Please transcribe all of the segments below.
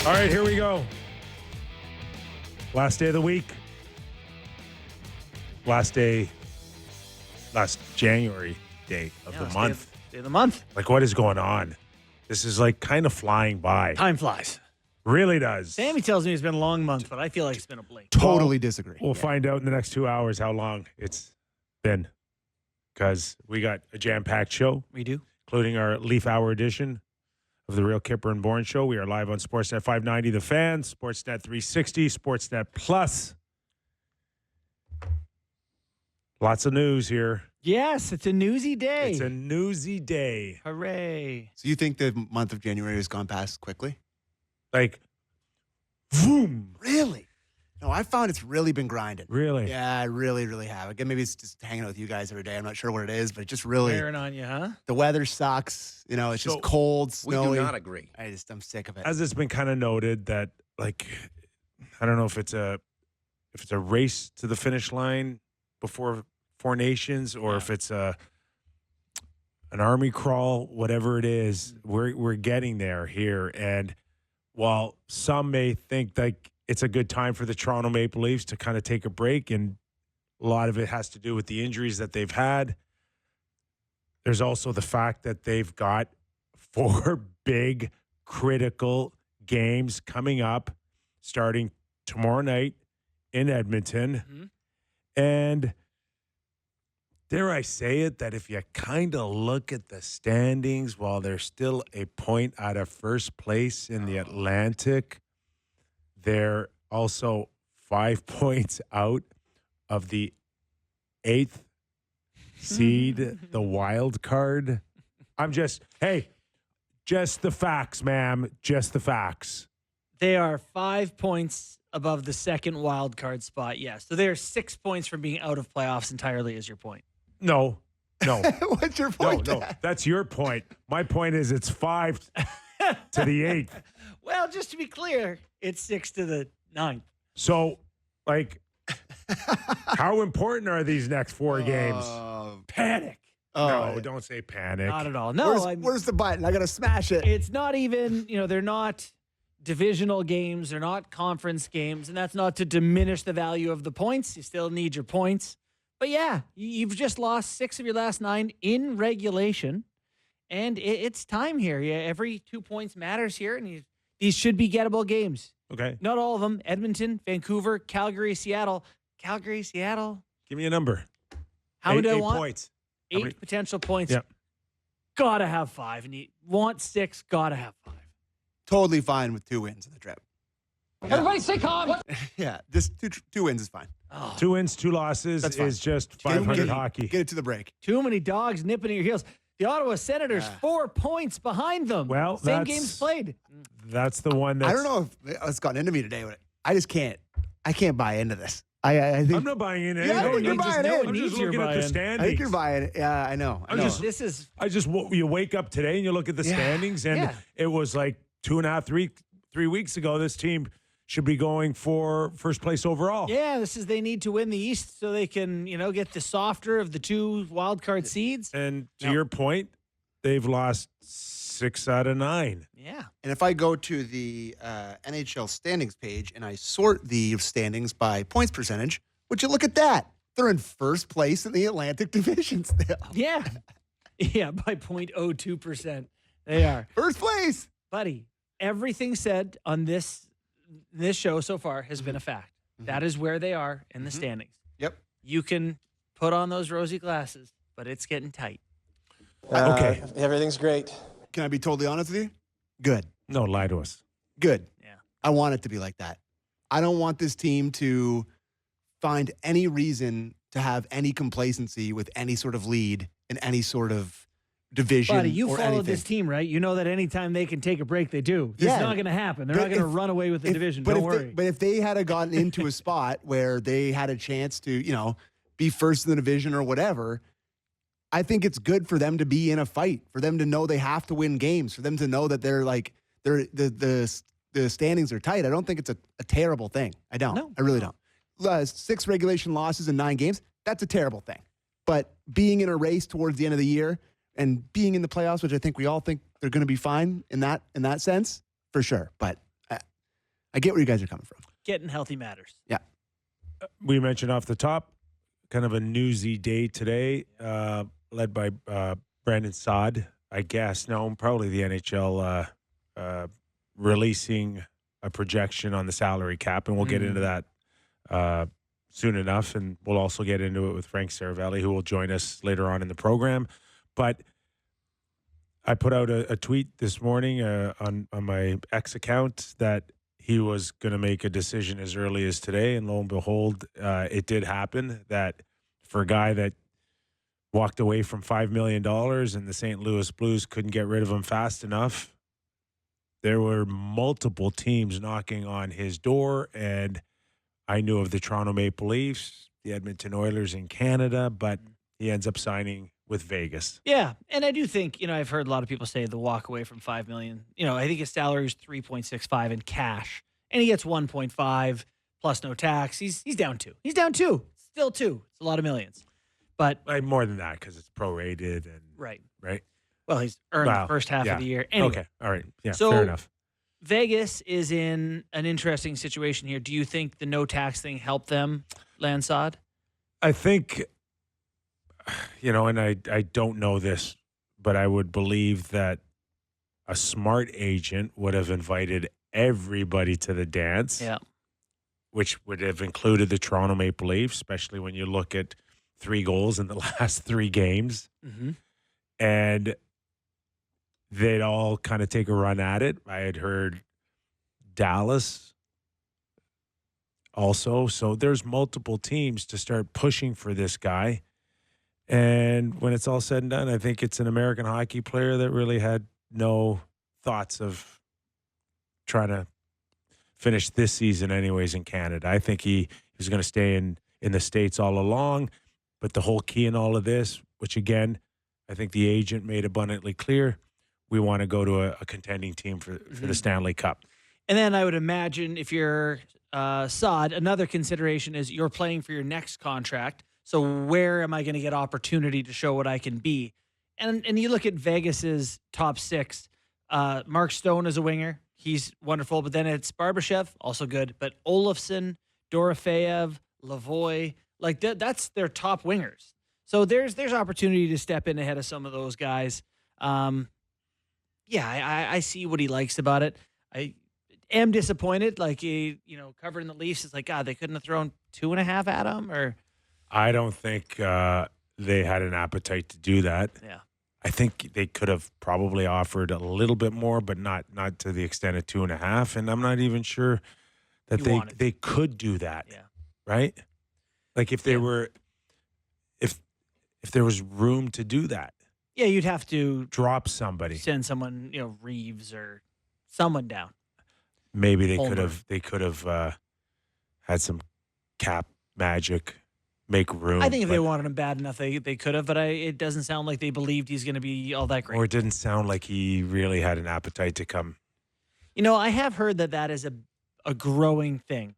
All right, here we go. Last day of the week. Last January day of the month. Day of the month. Like, what is going on? This is like kind of flying by. Time flies. Really does. Sammy tells me it's been a long month, but I feel like it's been a blink. Totally disagree. We'll find out in the next 2 hours how long it's been, because we got a jam-packed show. We do. Including our Leaf Hour edition of the Real Kyper and Bourne Show. We are live on Sportsnet 590 The Fan, Sportsnet 360, Sportsnet Plus. Lots of news here. Yes, it's a newsy day. It's a newsy day. Hooray. So you think the month of January has gone past quickly? Like, boom. Really? No, I found it's really been grinding. Really? Yeah, I really, really have. Again, maybe it's just hanging out with you guys every day. I'm not sure what it is, but it just really... Wearing on you, huh? The weather sucks. You know, it's just cold, snowy. We do not agree. I'm sick of it. As it's been kind of noted that, like, I don't know if it's a race to the finish line before Four Nations, or if it's an army crawl, whatever it is, we're getting there here. And while some may think like it's a good time for the Toronto Maple Leafs to kind of take a break, and a lot of it has to do with the injuries that they've had, there's also the fact that they've got 4 big critical games coming up starting tomorrow night in Edmonton. Mm-hmm. And dare I say it, that if you kind of look at the standings, while they're still a point out of first place in the Atlantic, they're also 5 points out of the 8th seed, the wild card. Just the facts, ma'am. Just the facts. They are 5 points above the second wild card spot, yes. So they are 6 points from being out of playoffs entirely, is your point. No. What's your point? No, that's your point. My point is it's 5 to the 8th. Well, just to be clear, it's 6 to the 9th. So, like, how important are these next 4 games? Panic. No, don't say panic. Not at all. No, Where's the button? I got to smash it. it's not even, they're not divisional games. They're not conference games. And that's not to diminish the value of the points. You still need your points. But yeah, you've just lost 6 of your last 9 in regulation. And it's time here. Yeah, every 2 points matters here. And these should be gettable games. Okay. Not all of them. Edmonton, Vancouver, Calgary, Seattle. Calgary, Seattle. Give me a number. How many do I 8 want? points. 8 potential points. Yep. Gotta have 5. And you want 6, gotta have 5. Totally fine with 2 wins in the trip. Everybody stay calm. Yeah, just two wins is fine. Oh, 2 wins, 2 losses That's fine. is just 500 hockey. Get it to the break. too many dogs nipping at your heels. The Ottawa Senators, 4 points behind them. Well, same that's- games played. That's the one that's... I don't know if it's gotten into me today, but I just can't. I can't buy into this. I think I'm not buying in. Yeah, I think you're buying in. I'm just Needs your looking at the buy-in. standings. I think you're buying it. Yeah, I know. You wake up today and you look at the standings, and it was like 2.5, 3 weeks ago, this team should be going for first place overall. Yeah, they need to win the East so they can, get the softer of the 2 wild card seeds. And to your point, they've lost 6 out of 9. Yeah. And if I go to the NHL standings page and I sort the standings by points percentage, would you look at that? They're in first place in the Atlantic Division still. Yeah. Yeah, by 0.02%. They are. First place. Buddy, everything said on this show so far has been a fact. Mm-hmm. That is where they are in the standings. Yep. You can put on those rosy glasses, but it's getting tight. Okay. Everything's great. Can I be totally honest with you? Good. No, lie to us. Good. Yeah. I want it to be like that. I don't want this team to find any reason to have any complacency with any sort of lead in any sort of division. Buddy, you or followed anything. this team, right? You know that anytime they can take a break, they do. This is not going to happen. They're But not going to if- run away with the division. But Don't if worry. But if they had gotten into a spot where they had a chance to, be first in the division or whatever, I think it's good for them to be in a fight, for them to know they have to win games, for them to know that the standings are tight. I don't think it's a terrible thing. I don't. No. I really don't. 6 regulation losses in 9 games, that's a terrible thing. But being in a race towards the end of the year and being in the playoffs, which I think we all think they're going to be fine in that sense, for sure. But I get where you guys are coming from. Getting healthy matters. Yeah. We mentioned off the top, kind of a newsy day today, led by Brandon Saad, I guess. No, probably the NHL releasing a projection on the salary cap, and we'll get into that soon enough, and we'll also get into it with Frank Seravalli, who will join us later on in the program. But I put out a tweet this morning on my X account that he was going to make a decision as early as today, and lo and behold, it did happen. That for a guy that walked away from $5 million and the St. Louis Blues couldn't get rid of him fast enough, there were multiple teams knocking on his door, and I knew of the Toronto Maple Leafs, the Edmonton Oilers in Canada, but he ends up signing with Vegas. Yeah, and I do think, I've heard a lot of people say the walk away from $5 million. I think his salary is $3.65 in cash, and he gets 1.5 plus no tax. He's down 2. He's down 2. Still 2. It's a lot of millions. But More than that because it's prorated and right. Well, he's earned the first half of the year. Anyway, okay, all right, yeah, so fair enough. Vegas is in an interesting situation here. Do you think the no tax thing helped them, Saad? I think, and I don't know this, but I would believe that a smart agent would have invited everybody to the dance, which would have included the Toronto Maple Leafs, especially when you look at 3 goals in the last 3 games. Mm-hmm. And they'd all kind of take a run at it. I had heard Dallas also. So there's multiple teams to start pushing for this guy. And when it's all said and done, I think it's an American hockey player that really had no thoughts of trying to finish this season anyways in Canada. I think he was going to stay in the States all along. But the whole key in all of this, which again, I think the agent made abundantly clear, we want to go to a contending team for the Stanley Cup. And then I would imagine if you're Saad, another consideration is you're playing for your next contract. So where am I going to get opportunity to show what I can be? And you look at Vegas's top 6. Mark Stone is a winger. He's wonderful. But then it's Barbashev, also good. But Olofsson, Dorofeev, Lavoie, like that's their top wingers. So there's opportunity to step in ahead of some of those guys. I see what he likes about it. I am disappointed. Like, covering the Leafs, it's like, God, they couldn't have thrown 2.5 at him, or. I don't think they had an appetite to do that. Yeah. I think they could have probably offered a little bit more, but not to the extent of 2.5. And I'm not even sure that they could do that. Yeah. Right? Like if they were, if there was room to do that. Yeah, you'd have to drop somebody. Send someone, Reeves or someone down. Maybe they could have had some cap magic. Make room. I think if they wanted him bad enough, they could have, but it doesn't sound like they believed he's going to be all that great. Or it didn't sound like he really had an appetite to come. I have heard that is a growing thing.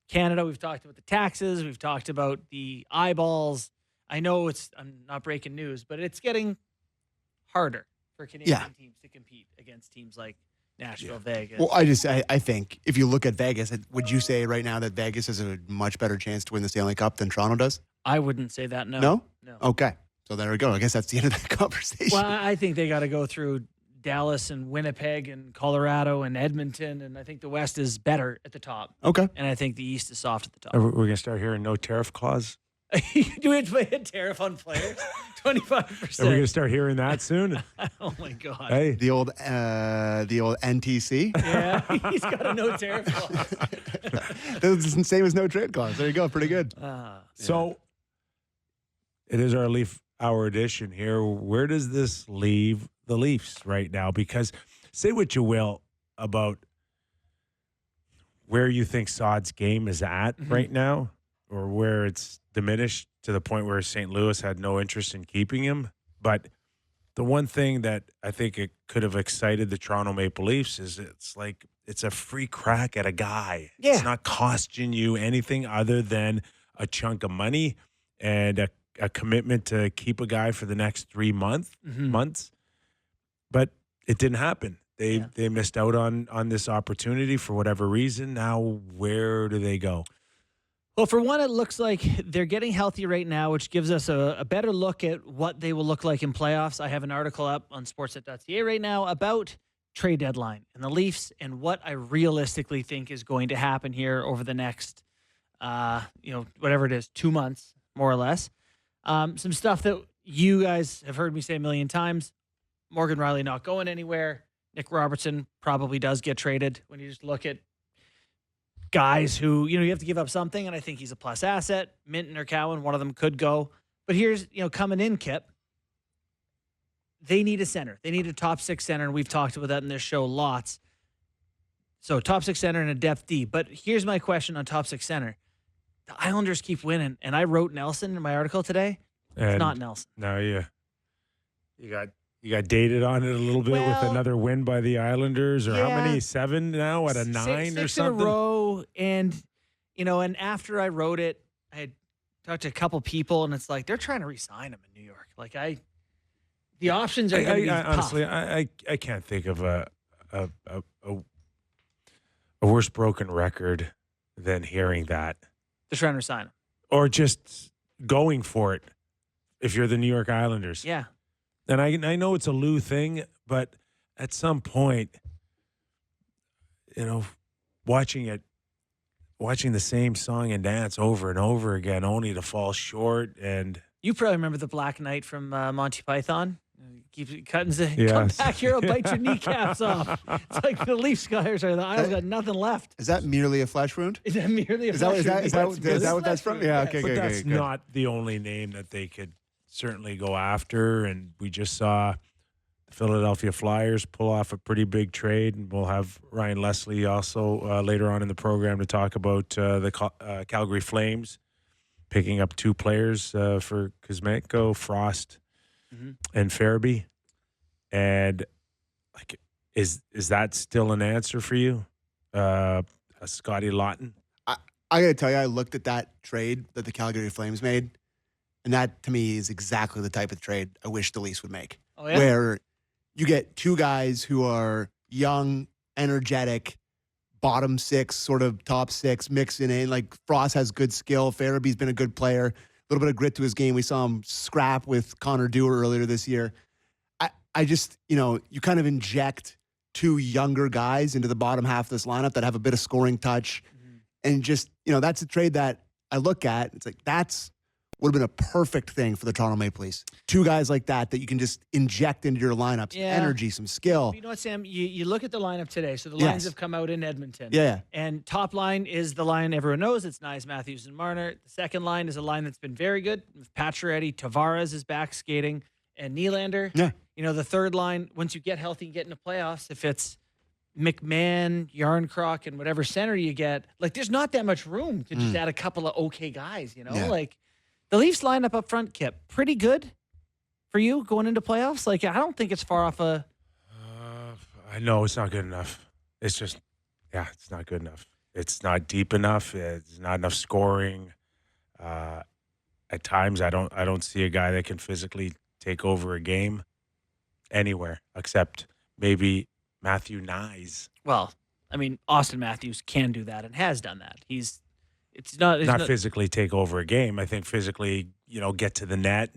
Canada, we've talked about the taxes, we've talked about the eyeballs. I know I'm not breaking news, but it's getting harder for Canadian teams to compete against teams like Nashville, Vegas. Well, I think if you look at Vegas, would you say right now that Vegas has a much better chance to win the Stanley Cup than Toronto does? I wouldn't say that, no. No? No. Okay. So there we go. I guess that's the end of the conversation. Well, I think they got to go through Dallas and Winnipeg and Colorado and Edmonton, and I think the West is better at the top. Okay. And I think the East is soft at the top. We're going to start hearing no tariff clause? Do we have to pay a tariff on players? 25%. Are we going to start hearing that soon? Oh my God. Hey, the old NTC. Yeah, he's got a no tariff clause. That's the same as no trade clause. There you go. Pretty good. So it is our Leaf Hour edition here. Where does this leave the Leafs right now? Because say what you will about where you think Saad's game is at right now, or where it's diminished to the point where St. Louis had no interest in keeping him. But the one thing that I think it could have excited the Toronto Maple Leafs is it's a free crack at a guy. Yeah. It's not costing you anything other than a chunk of money and a commitment to keep a guy for the next 3 months. But it didn't happen. They missed out on this opportunity for whatever reason. Now, where do they go? Well, for one, it looks like they're getting healthy right now, which gives us a better look at what they will look like in playoffs. I have an article up on sportsnet.ca right now about trade deadline and the Leafs and what I realistically think is going to happen here over the next, whatever it is, 2 months, more or less. Some stuff that you guys have heard me say a million times. Morgan Rielly not going anywhere. Nick Robertson probably does get traded when you just look at guys who, you have to give up something, and I think he's a plus asset. Minton or Cowan, one of them could go. But here's, coming in, Kip, they need a center. They need a top 6 center, and we've talked about that in this show lots. So top 6 center and a depth D. But here's my question on top 6 center. The Islanders keep winning, and I wrote Nelson in my article today. It's not Nelson. No, you got dated on it a little bit with another win by the Islanders, or how many? 7 now at a 9 six or something? in a row. And, and after I wrote it, I had talked to a couple people, and it's like they're trying to re-sign him in New York. Like the options are going to be tough. Honestly, I can't think of a worse broken record than hearing that. They're trying to re-sign him. Or just going for it if you're the New York Islanders. Yeah. And I know it's a Lou thing, but at some point, watching the same song and dance over and over again, only to fall short. And you probably remember the Black Knight from Monty Python. Keep cutting, come back here, I'll bite your kneecaps off. It's like the Leafs guys or the Isles got nothing left. Is that merely a flesh wound? Is that merely a flesh wound? Is that what that's from? Yeah, okay, but good. That's good. not the only name that they could certainly go after, and we just saw the Philadelphia Flyers pull off a pretty big trade, and we'll have Ryan Leslie also later on in the program to talk about the Calgary Flames picking up 2 players for Kuzmenko, Frost, and Farabee. And is that still an answer for you, Scotty Lawton? I got to tell you, I looked at that trade that the Calgary Flames made. And that, to me, is exactly the type of trade I wish the Leafs would make. Oh, yeah? Where you get 2 guys who are young, energetic, bottom 6, sort of top 6, mixing in. Like, Frost has good skill. Farabee's been a good player. A little bit of grit to his game. We saw him scrap with Connor Dewar earlier this year. I just, you kind of inject 2 younger guys into the bottom half of this lineup that have a bit of scoring touch. Mm-hmm. And just, that's a trade that I look at. It's like, would have been a perfect thing for the Toronto Maple Leafs. 2 guys like that you can just inject into your lineup, some energy, some skill. You know what, Sam? You look at the lineup today. So the lines have come out in Edmonton. Yeah. And top line is the line everyone knows. It's Nyes, Matthews, and Marner. The second line is a line that's been very good. Pacioretty, Tavares is back skating, and Nylander. Yeah. The third line, once you get healthy and get into playoffs, if it's McMahon, Yarncroc, and whatever center you get, there's not that much room to just add a couple of okay guys, Yeah. The Leafs lineup up front, Kip, pretty good for you going into playoffs. I don't think it's far off a. I know it's not good enough. It's just, it's not good enough. It's not deep enough. It's not enough scoring. At times, I don't see a guy that can physically take over a game anywhere except maybe Matthew Nyes. Well, Austin Matthews can do that and has done that. It's not physically take over a game. I think physically, get to the net,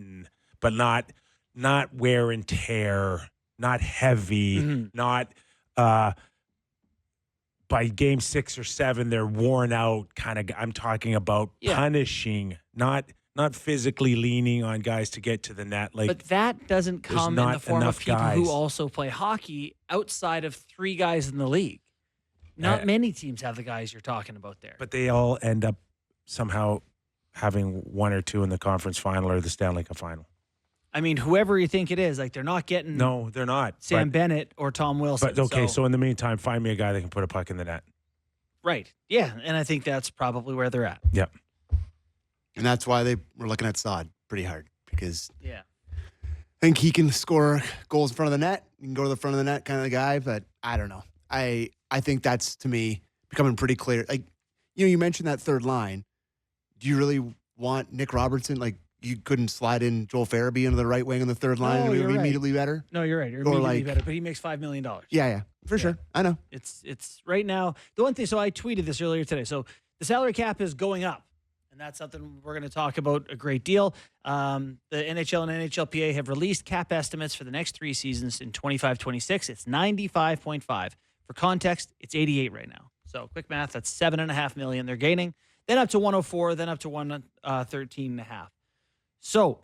but not wear and tear, not heavy, not by game 6 or 7 they're worn out. Kind of, I'm talking about punishing, not physically leaning on guys to get to the net. But that doesn't come in the form of people who also play hockey outside of 3 guys in the league. Not many teams have the guys you're talking about there. But they all end up somehow having 1 or 2 in the conference final or the Stanley Cup final. Whoever you think it is, they're not getting. No, they're not. Sam Bennett or Tom Wilson. But okay, so in the meantime, find me a guy that can put a puck in the net. Right. Yeah, and I think that's probably where they're at. Yep. And that's why they were looking at Saad pretty hard, because I think he can score goals in front of the net. He can go to the front of the net kind of guy, but I don't know. I think that's, to me, becoming pretty clear. You mentioned that third line. Do you really want Nick Robertson? you couldn't slide in Joel Farabee into the right wing on the third line and it would be immediately better? No, you're right. You're Or immediately like- better, but he makes $5 million. Yeah, for sure. I know. It's right now. The one thing, so I tweeted this earlier today. So the salary cap is going up, and that's something we're going to talk about a great deal. The NHL and NHLPA have released cap estimates for the next 3 seasons in 25-26. It's 95.5. For context, it's 88 right now. So quick math, that's $7.5 million they're gaining. Then up to 104, then up to 113.5. So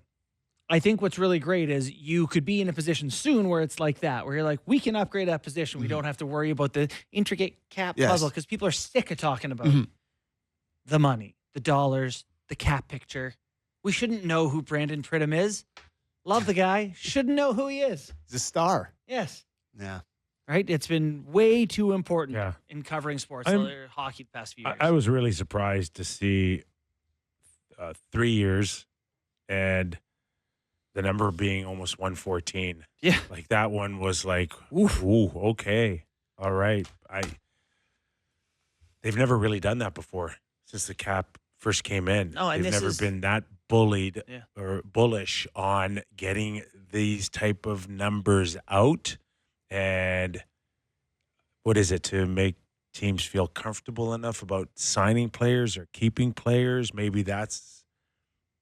I think what's really great is you could be in a position soon where it's like that, where you're like, we can upgrade that position. We don't have to worry about the intricate cap puzzle because people are sick of talking about the money, the dollars, the cap picture. We shouldn't know who Brandon Pridham is. Love the guy. Shouldn't know who he is. He's a star. Yes. Yeah. Right? It's been way too important in covering sports, hockey the past few years. I was really surprised to see 3 years and the number being almost 114. Yeah. Like that one was like, ooh, okay. All right. They've never really done that before since the cap first came in. No, and they've never been that bullied or bullish on getting these type of numbers out. And what is it, to make teams feel comfortable enough about signing players or keeping players? Maybe that's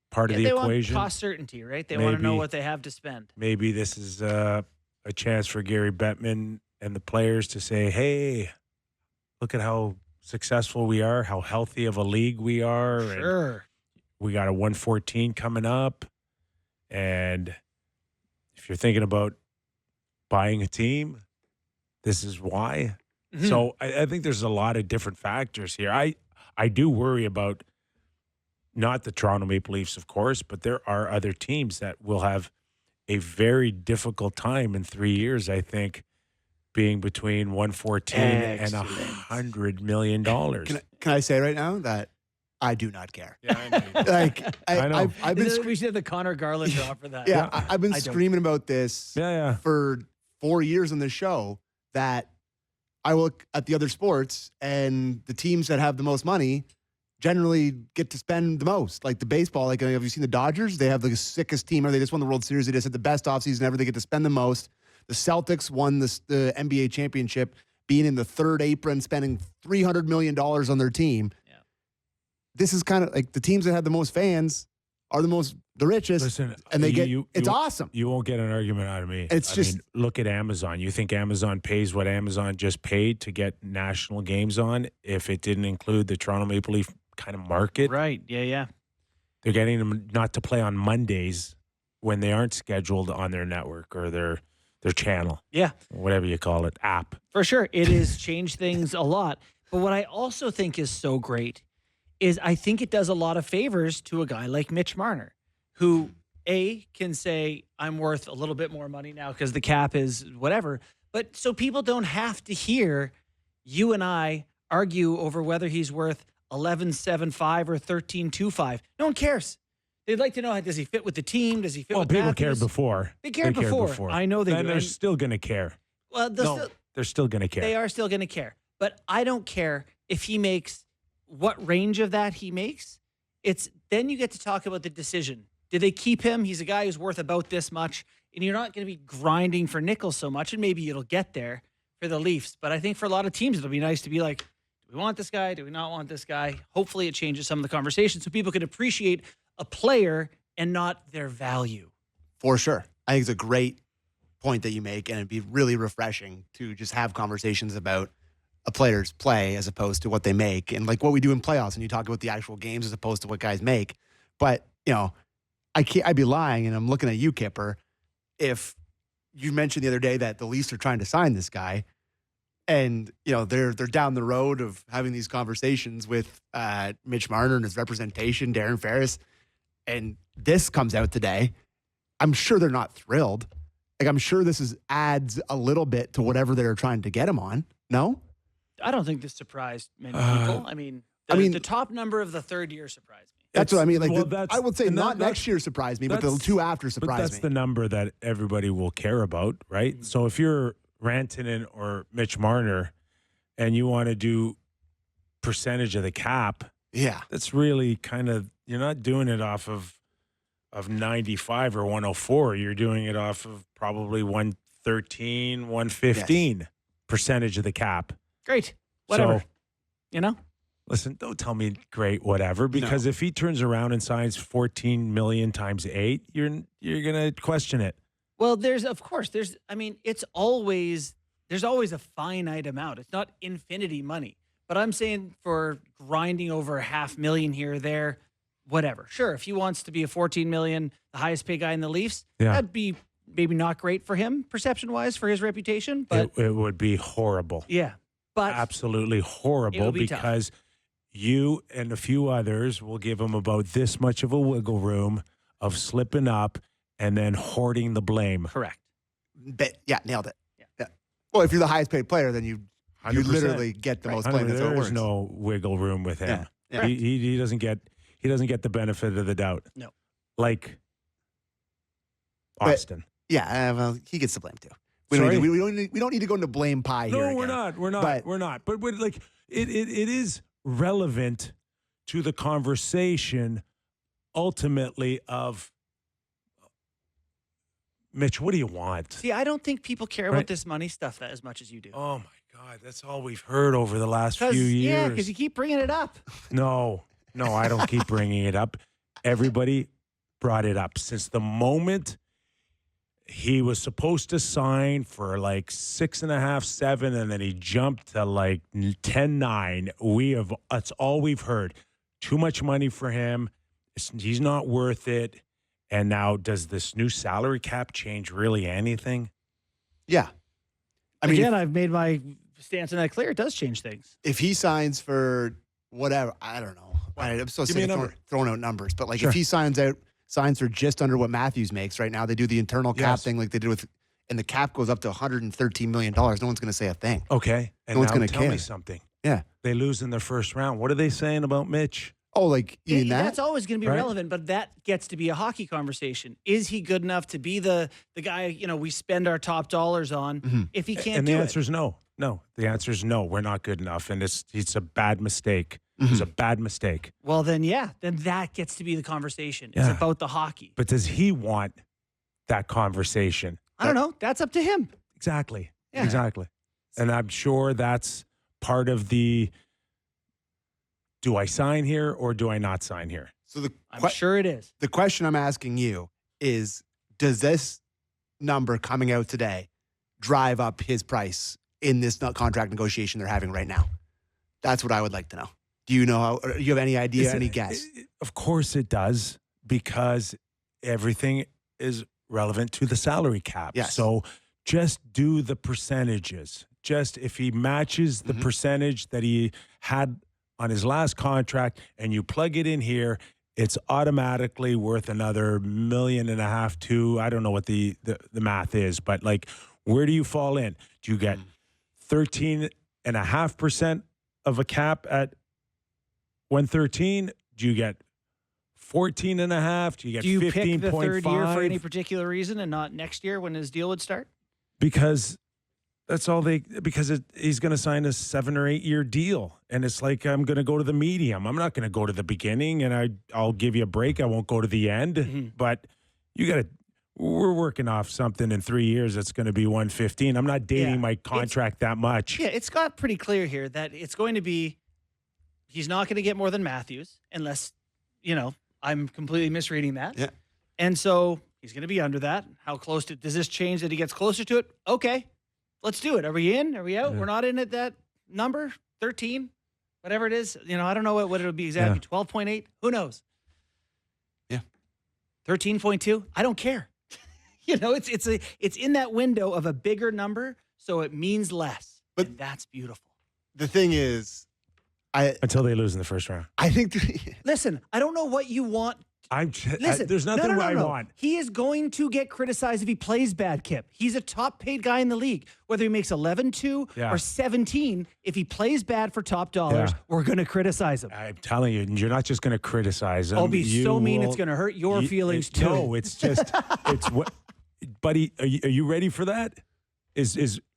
part of the equation. They want cost certainty, right? They want to know what they have to spend. Maybe this is a chance for Gary Bettman and the players to say, hey, look at how successful we are, how healthy of a league we are. Sure. And we got a 114 coming up. And if you're thinking about buying a team, this is why. Mm-hmm. So I think there's a lot of different factors here. I do worry about not the Toronto Maple Leafs, of course, but there are other teams that will have a very difficult time in 3 years, I think, being between 114 and $100 million. Can I say right now that I do not care? Yeah, I know. Like I know. I've been we should have the Connor Garland draw for that. Yeah, I've been screaming about this for 4 years on this show, that I look at the other sports and the teams that have the most money generally get to spend the most. Like the baseball, like, have you seen the Dodgers? They have the sickest team, or they just won the World Series. They just had the best offseason ever. They get to spend the most. The Celtics won the NBA championship, being in the third apron, spending $300 million on their team. Yeah. This is kind of like the teams that have the most fans are the richest. Listen, and they it's awesome. You won't get an argument out of me. I mean, look at Amazon. You think Amazon pays what Amazon just paid to get national games on if it didn't include the Toronto Maple Leaf kind of market? Right. Yeah. They're getting them not to play on Mondays when they aren't scheduled on their network or their channel. Yeah. Whatever you call it, app. For sure. It has changed things a lot. But what I also think is so great is I think it does a lot of favors to a guy like Mitch Marner, who can say, I'm worth a little bit more money now because the cap is whatever. But so people don't have to hear you and I argue over whether he's worth 11.75 or 13.25. No one cares. They'd like to know, does he fit with the team? Does he fit with people Matthews? cared before. They cared before. I know they do. And they're still going to care. Well, they're still going to care. They are still going to care. But I don't care if he makes what range of that he makes. Then you get to talk about the decision. Did they keep him? He's a guy who's worth about this much, and you're not going to be grinding for nickels so much, and maybe it'll get there for the Leafs. But I think for a lot of teams, it'll be nice to be like, do we want this guy? Do we not want this guy? Hopefully it changes some of the conversation so people can appreciate a player and not their value. For sure. I think it's a great point that you make, and it'd be really refreshing to just have conversations about a player's play as opposed to what they make, and like what we do in playoffs, and you talk about the actual games as opposed to what guys make. But, I'd be lying, and I'm looking at you, Kyper, if you mentioned the other day that the Leafs are trying to sign this guy, and they're down the road of having these conversations with Mitch Marner and his representation, Darren Ferris, and this comes out today. I'm sure they're not thrilled. Like, I'm sure this adds a little bit to whatever they're trying to get him on. No? I don't think this surprised many people. The top number of the third year surprised me. That's what I mean. I would say not next year surprised me, but the two after surprised me. That's the number that everybody will care about, right? Mm-hmm. So if you're Rantanen or Mitch Marner and you want to do percentage of the cap, that's really kind of, you're not doing it off of of 95 or 104. You're doing it off of probably 113, 115 percentage of the cap. Great. Whatever. So, you know? listen, don't tell me great whatever, because if he turns around and signs 14 million times 8, you're going to question it. Well, there's always a finite amount. It's not infinity money. But I'm saying for grinding over $500,000 here or there, whatever. Sure, if he wants to be a $14 million, the highest paid guy in the Leafs, that'd be maybe not great for him perception-wise for his reputation. But it would be horrible. Yeah. But absolutely horrible, because you and a few others will give him about this much of a wiggle room of slipping up and then hoarding the blame. Correct. Nailed it. Yeah. Well, if you're the highest paid player, then you 100%. literally get the most blame. That's how it works. There's no wiggle room with him. Yeah. He doesn't get the benefit of the doubt. No. Like Austin. Well, he gets the blame too. We don't need to go into blame pie here. No, we're not. But like it is relevant to the conversation ultimately of Mitch, what do you want? See, I don't think people care about this money stuff as much as you do. Oh my God, that's all we've heard over the last few years. Yeah, because you keep bringing it up. No, I don't keep bringing it up. Everybody brought it up since the moment he was supposed to sign for like 6.5, 7, and then he jumped to like 10-9. That's all we've heard. Too much money for him. He's not worth it. And now, does this new salary cap change really anything? Yeah. I mean, again, I've made my stance on that clear. It does change things. If he signs for whatever, I don't know. I'm so sick of throwing out numbers, but like if he signs for just under what Matthews makes right now, they do the internal cap thing like they did with, and the cap goes up to $113 million. No one's going to say a thing. Okay. And no one's going to tell care. me something. Yeah. They lose in their first round. What are they saying about Mitch? Oh, like you mean that? That's always going to be relevant, but that gets to be a hockey conversation. Is he good enough to be the guy, we spend our top dollars on if he can't do it? And the answer is no. No, the answer is no. We're not good enough, and it's a bad mistake. It's a bad mistake. Well, then that gets to be the conversation. It's about the hockey. But does he want that conversation? I don't know. That's up to him. Exactly. Yeah. Exactly. And I'm sure that's part of the, do I sign here or do I not sign here? So I'm sure it is. The question I'm asking you is, does this number coming out today drive up his price in this contract negotiation they're having right now? That's what I would like to know. Do you know do you have any idea, any guess? Of course it does, because everything is relevant to the salary cap. Yes. So just do the percentages. Just if he matches the percentage that he had on his last contract and you plug it in here, it's automatically worth another $1.5 million, $2 million. I don't know what the math is, but like, where do you fall in? Do you get 13.5% of a cap at 113? Do you get 14.5? Do you get 15.5? Do you pick the third year for any particular reason and not next year when his deal would start? Because that's all he's going to sign a 7 or 8 year deal. And it's like, I'm going to go to the medium. I'm not going to go to the beginning, and I'll give you a break. I won't go to the end, but we're working off something in 3 years that's going to be 115. I'm not dating my contract that much. Yeah, it's got pretty clear here that it's going to be, he's not going to get more than Matthews unless, I'm completely misreading that. Yeah. And so he's going to be under that. How close does this change that he gets closer to it? Okay, let's do it. Are we in? Are we out? Yeah. We're not in at that number, 13, whatever it is. I don't know what it'll be exactly. 12.8. Who knows? Yeah. 13.2. I don't care. It's in that window of a bigger number, so it means less. But that's beautiful. The thing is, Until they lose in the first round. I think. Listen, I don't know what you want. Listen, there's nothing I want. He is going to get criticized if he plays bad, Kip. He's a top-paid guy in the league. Whether he makes 11-2 or 17, if he plays bad for top dollars, we're going to criticize him. I'm telling you, you're not just going to criticize him. I'll be so mean it's going to hurt your feelings too. No, it's just it's what. Buddy, are you ready for that?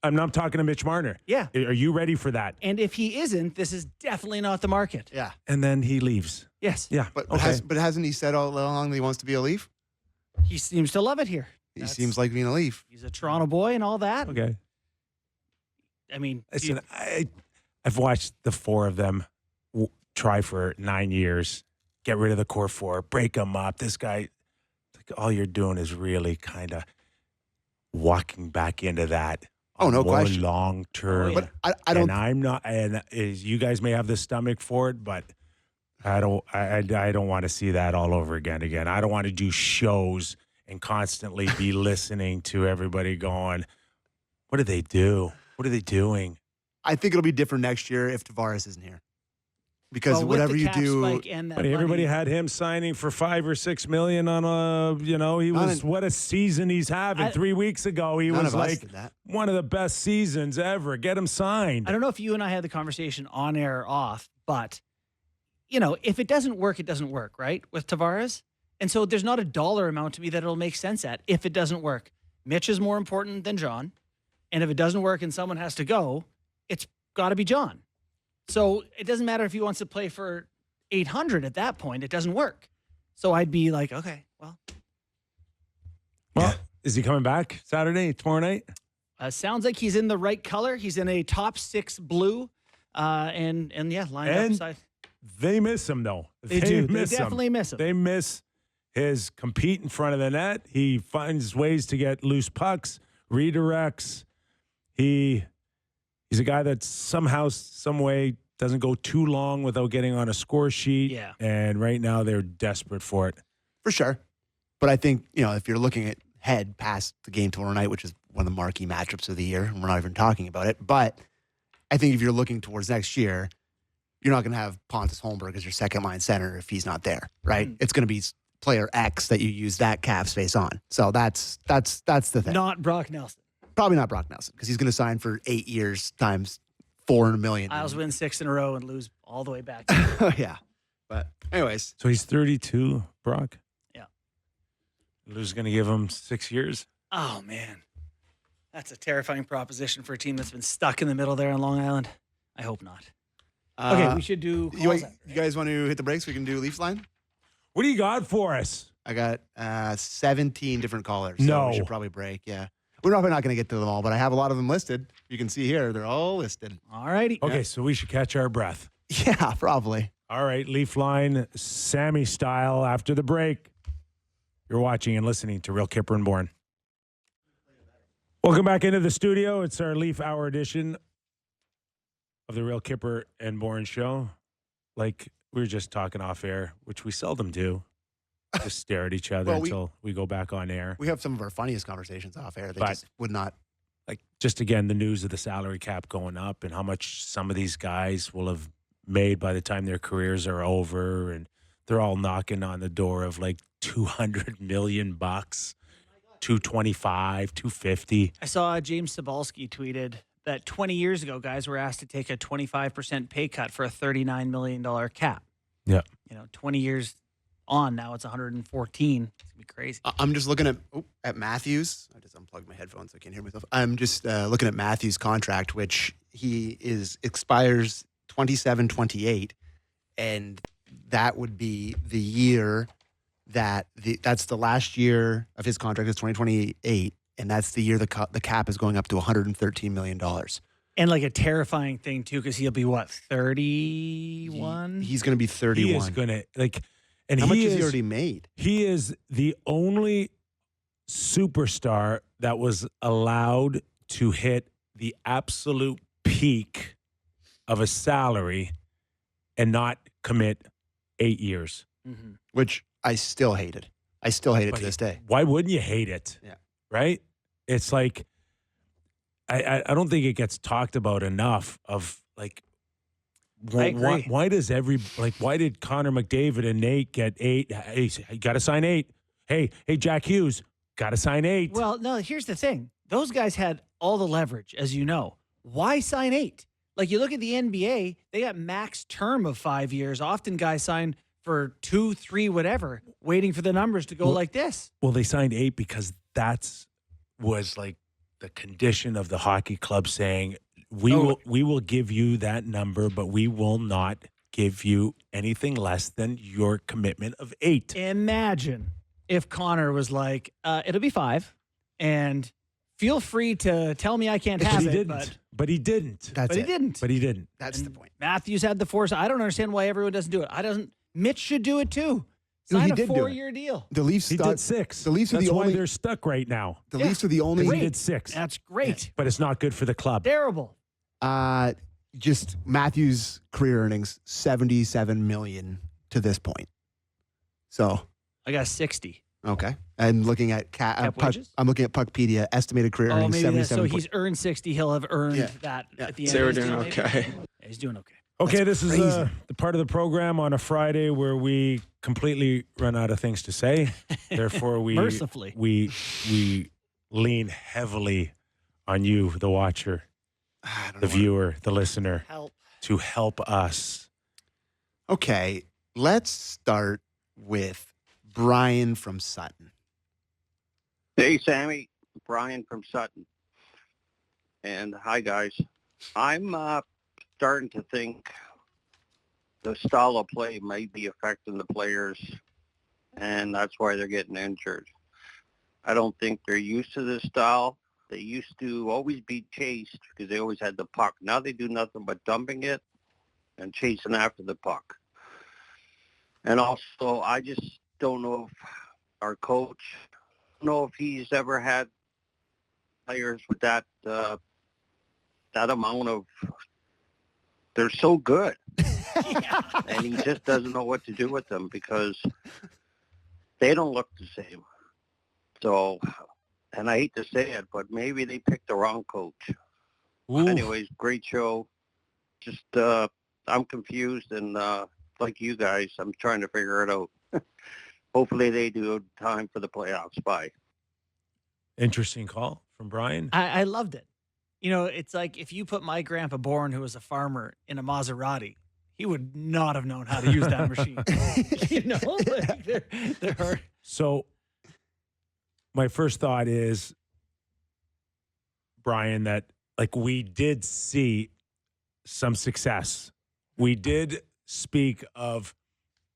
I'm not talking to Mitch Marner. Yeah. Are you ready for that? And if he isn't, this is definitely not the market. Yeah. And then he leaves. Yes. Yeah. But hasn't he said all along that he wants to be a Leaf? He seems to love it here. He seems like being a Leaf. He's a Toronto boy and all that. Okay. I mean, Listen, I've watched the four of them try for 9 years, get rid of the core four, break them up. This guy, like, all you're doing is really kind of walking back into that. Oh, no more question. Long term. But I don't. And I'm not. And you guys may have the stomach for it, but I don't. I don't want to see that all over again. I don't want to do shows and constantly be listening to everybody going, "What did they do? What are they doing?" I think it'll be different next year if Tavares isn't here, because well, with whatever the you cap do, spike and that But everybody money, had him signing for $5 or $6 million on a. He was what a season he's having. 3 weeks ago, he none was of us like did that. one of the best seasons ever. Get him signed. I don't know if you and I had the conversation on air or off, but if it doesn't work, it doesn't work, right? With Tavares. And so there's not a dollar amount to me that it'll make sense at if it doesn't work. Mitch is more important than John. And if it doesn't work and someone has to go, it's got to be John. So it doesn't matter if he wants to play for 800 at that point. It doesn't work. So I'd be like, okay, well. Well, is he coming back Saturday, tomorrow night? Sounds like he's in the right color. He's in a top 6 blue. And lined up side. They miss him, though. They do. They Miss definitely miss him. They miss his compete in front of the net. He finds ways to get loose pucks, redirects. He's a guy that somehow, some way doesn't go too long without getting on a score sheet. Yeah. And right now they're desperate for it. For sure. But I think, if you're looking ahead past the game tomorrow night, which is one of the marquee matchups of the year, and we're not even talking about it, but I think if you're looking towards next year, you're not going to have Pontus Holmberg as your second line center if he's not there, right? It's going to be player X that you use that cap space on. So that's the thing. Not Brock Nelson. Probably not Brock Nelson, because he's going to sign for 8 years times $400 million. Isles win 6 in a row and lose all the way back. Yeah. But anyways. So he's 32, Brock? Yeah. Lou's going to give him 6 years? Oh, man. That's a terrifying proposition for a team that's been stuck in the middle there on Long Island. I hope not. Okay, we should do calls. You guys want to hit the brakes? We can do Leafs line? What do you got for us? I got 17 different callers. So No. we should probably break, yeah. We're probably not going to get to them all, but I have a lot of them listed. You can see here, they're all listed. All righty. Okay, so we should catch our breath. Yeah, probably. All right, Leaf Line, Sammy style after the break. You're watching and listening to Real Kyper and Bourne. Welcome back into the studio. It's our Leaf Hour edition of the Real Kyper and Bourne show. Like we were just talking off air, which we seldom do. Just stare at each other until we go back on air. We have some of our funniest conversations off air. They But- just would not. Like, just again, the news of the salary cap going up and how much some of these guys will have made by the time their careers are over, and they're all knocking on the door of like $200 million, 225, 250. I saw James Cebulski tweeted that 20 years ago, guys were asked to take a 25% pay cut for a $39 million cap. Yeah. 20 years on now, it's 114. It's going to be crazy. I'm just looking at Matthews. I just unplugged my headphones so I can't hear myself. I'm just looking at Matthews' contract, which expires 27-28, and that would be the year that's the last year of his contract is 2028, and that's the year the cap is going up to $113 million. And like a terrifying thing, too, because he'll be, 31? He's going to be 31. He is going to, and How much has he already made? He is the only superstar that was allowed to hit the absolute peak of a salary and not commit 8 years. Mm-hmm. Which I still hated. I still hate it But to this day. Why wouldn't you hate it? Yeah. Right? It's like, I don't think it gets talked about enough of like, I agree. why did Connor McDavid and Nate get 8? Hey, you got to sign 8. Hey, Jack Hughes, got to sign 8. Well, no, here's the thing. Those guys had all the leverage, as you know. Why sign 8? Like, you look at the NBA, they got max term of 5 years. Often guys sign for 2, 3, whatever, waiting for the numbers to go like this. Well, they signed 8 because was like the condition of the hockey club saying, we will give you that number, but we will not give you anything less than your commitment of 8. Imagine if Connor was like, it'll be 5, and feel free to tell me I can't have he it. didn't. But he didn't. That's But he it. didn't. But he didn't. That's the point. Matthews had the force. I don't understand why everyone doesn't do it. Mitch should do it too. No, Sign he a did do it. 4-year deal. The Leafs He did 6. The Leafs are That's the why only. they're stuck right now. The Leafs are the only. He did 6. That's great. But it's not good for the club. Terrible. Just Matthews' career earnings, $77 million to this point. So I got 60. okay, and looking at Cap Puck, wages? I'm looking at Puckpedia estimated career Oh, earnings, maybe that's, so 77. he's earned 60. He'll have earned Yeah. that Yeah. at the end. They were of his doing deal, maybe? okay. Yeah, he's doing okay. Okay, That's this crazy. is the part of the program on a Friday where we completely run out of things to say. Therefore, Mercifully. we lean heavily on you, the watcher, I don't the know viewer, the listener, Help. to help us. Okay, let's start with Brian from Sutton. Hey, Sammy. Brian from Sutton. And hi, guys. I'm starting to think the style of play might be affecting the players, and that's why they're getting injured. I don't think they're used to this style. They used to always be chased because they always had the puck. Now they do nothing but dumping it and chasing after the puck. And also, I just don't know if our coach, I don't know if he's ever had players with that amount of, they're so good. And he just doesn't know what to do with them because they don't look the same. So, and I hate to say it, but maybe they picked the wrong coach. Ooh. Anyways, great show. Just, I'm confused, and like you guys, I'm trying to figure it out. Hopefully they do time for the playoffs. Bye. Interesting call from Brian. I loved it. You know, it's like if you put my grandpa Bourne, who was a farmer, in a Maserati, he would not have known how to use that machine. You know, like they're hard. So my first thought is, Brian, that like we did see some success. We did speak of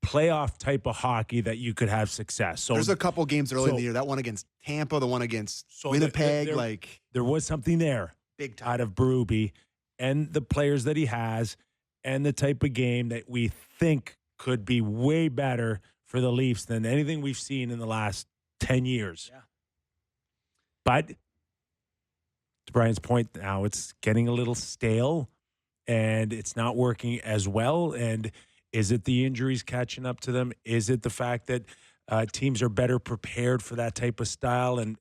playoff type of hockey that you could have success. So There's a couple games early in so- the year. That one against Tampa, the one against So Winnipeg, there- like there was something there big time. out of Berube and the players that he has and the type of game that we think could be way better for the Leafs than anything we've seen in the last 10 years. Yeah. But to Brian's point, now it's getting a little stale and it's not working as well. And is it the injuries catching up to them? Is it the fact that teams are better prepared for that type of style and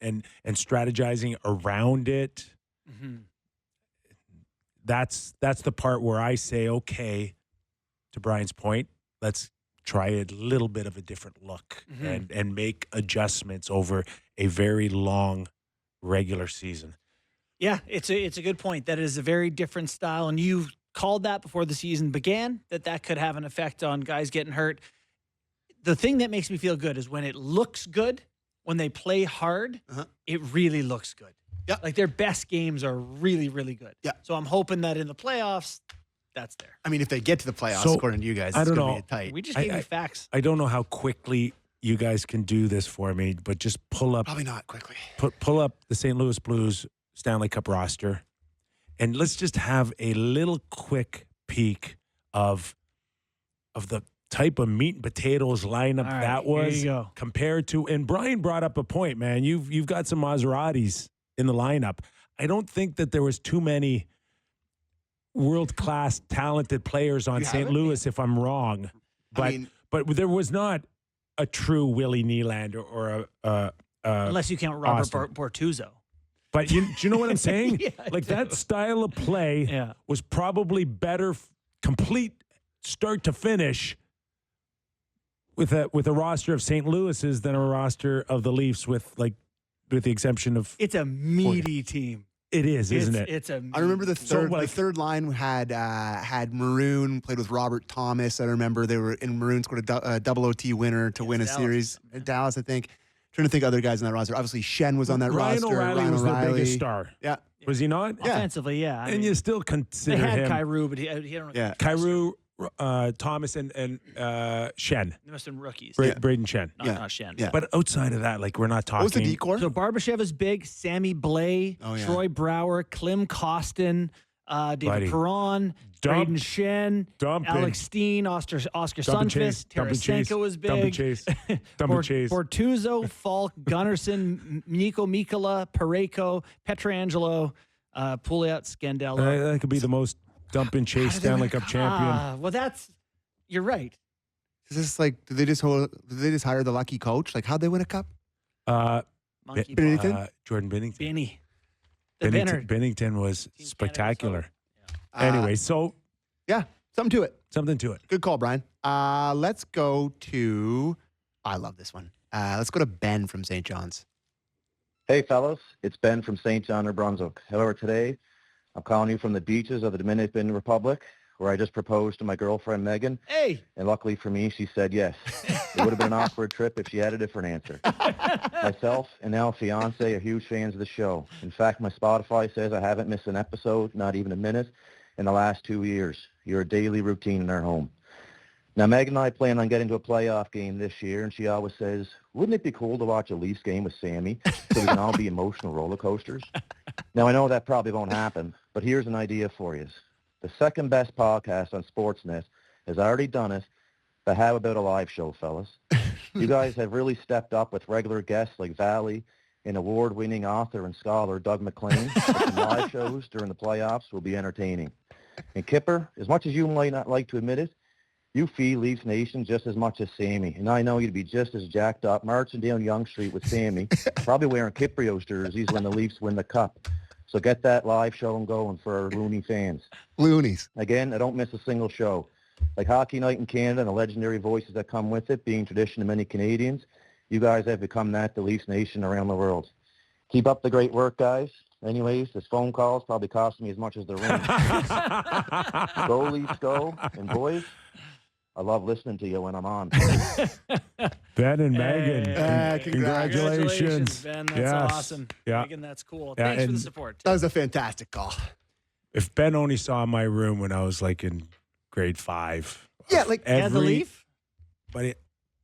strategizing around it? Mm-hmm. That's the part where I say, okay, to Brian's point, let's try a little bit of a different look and make adjustments over a very long regular season. Yeah, it's a good point. That is a very different style, and you called that before the season began, that could have an effect on guys getting hurt. The thing that makes me feel good is when it looks good, when they play hard, it really looks good. Yeah. Like their best games are really, really good. Yeah. So I'm hoping that in the playoffs, that's there. I mean, if they get to the playoffs, So, according to you guys, I it's don't going to know. be tight. We just gave you facts. I don't know how quickly you guys can do this for me, but just pull up Probably not quickly. pull up the St. Louis Blues Stanley Cup roster, and let's just have a little quick peek of the type of meat and potatoes lineup All right, that here was you go. compared to. And Brian brought up a point, man. You've got some Maseratis in the lineup. I don't think that there was too many world-class talented players on You St. haven't? Louis, if I'm wrong. But I mean, but there was not a true Willie Nylander or a Unless you count Robert Austin. Bortuzzo. But do you know what I'm saying? Yeah, I like do. that style of play Yeah. was probably better, complete start to finish with a roster of St. Louis's than a roster of the Leafs with the exemption of It's a meaty team. it is, isn't it? It's a. I remember the So, third. like- the third line had Maroon played with Robert Thomas. I remember they were in Maroon scored a double OT winner to win a Dallas. series. Dallas, I think. Trying to think of other guys on that roster. Obviously, Shen was on that Ryan roster. O'Reilly Ryan was O'Reilly. their biggest star. Yeah, Was he not? Yeah. Offensively, yeah. I And mean, you still they consider had him. Kyru, but he don't. yeah. Kyru Thomas and Shen. They must have been rookies. Braden Shen. Not Shen. Yeah. But outside of that, like we're not talking. What was the decor? So Barbashev is big. Sammy Blay, Troy Brower, Klim Kostin, David Perron, Braden Shen, Alex Steen, Oscar Sundqvist, Tarasenko was big. Bortuzzo, Falk, Gunnarsson, Nico Mikkola, Parayko, Pietrangelo, Pouliot, Scandella. That could be the most dump and chase Stanley Cup champion. Well, you're right. Is this like, did they just hire the lucky coach? Like, how'd they win a cup? Monkey Binnington? Jordan Binnington. Benny. The Bennard. Binnington was Team spectacular. Canada, Anyway, so Yeah, something to it. something to it. Good call, Brian. Let's go to, I love this one. Let's go to Ben from St. John's. Hey, fellas. It's Ben from St. John, New Brunswick. However, today I'm calling you from the beaches of the Dominican Republic, where I just proposed to my girlfriend, Megan. Hey. And luckily for me, she said yes. It would have been an awkward trip if she had a different answer. Myself and now fiance are huge fans of the show. In fact, my Spotify says I haven't missed an episode, not even a minute, in the last 2 years. You're a daily routine in our home. Now, Megan and I plan on getting to a playoff game this year, and she always says, wouldn't it be cool to watch a Leafs game with Sammy so we can all be emotional roller coasters? Now, I know that probably won't happen, but here's an idea for you. The second best podcast on Sportsnet has already done it, but how about a live show, fellas? You guys have really stepped up with regular guests like Valley and award-winning author and scholar Doug McLean. Some live shows during the playoffs will be entertaining. And Kyper, as much as you might not like to admit it, you feed Leafs Nation just as much as Sammy. And I know you'd be just as jacked up marching down Yonge Street with Sammy, probably wearing Kypreos jerseys when the Leafs win the Cup. So get that live show going for our loony fans. Loonies. Again, I don't miss a single show. Like Hockey Night in Canada and the legendary voices that come with it, being tradition to many Canadians, you guys have become that to Leafs Nation around the world. Keep up the great work, guys. Anyways, this phone call's probably costing me as much as the ring. Go Leafs, go. And boys, I love listening to you when I'm on. Ben and Megan, Congratulations. Ben. That's Yes. awesome. Yeah. Megan, that's cool. Yeah, Thanks for the and support. That was a fantastic call. If Ben only saw my room when I was like in grade 5. Yeah, like As a Leaf? But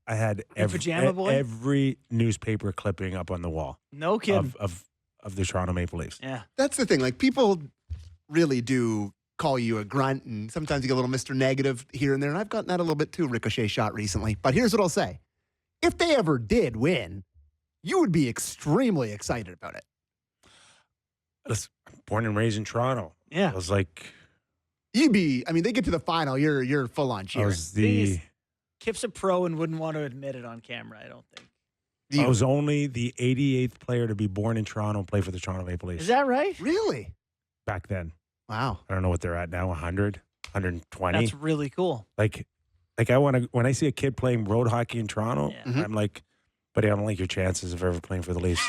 I had pajama boy? every newspaper clipping up on the wall No kidding. of the Toronto Maple Leafs. Yeah. that's the thing. Like, people really do call you a grunt, and sometimes you get a little Mr. Negative here and there. And I've gotten that a little bit too, Ricochet shot recently. But here's what I'll say. If they ever did win, you would be extremely excited about it. I was born and raised in Toronto. Yeah. I was like, You'd be, I mean, they get to the final, you're full on I cheering. was Thing the is, Kip's a pro and wouldn't want to admit it on camera, I don't think. I was only the 88th player to be born in Toronto and play for the Toronto Maple Leafs Is that right? Really? back then. Wow. I don't know what they're at now, 100, 120. That's really cool. Like I want to, when I see a kid playing road hockey in Toronto, Yeah. I'm like, buddy, I don't like your chances of ever playing for the Leafs.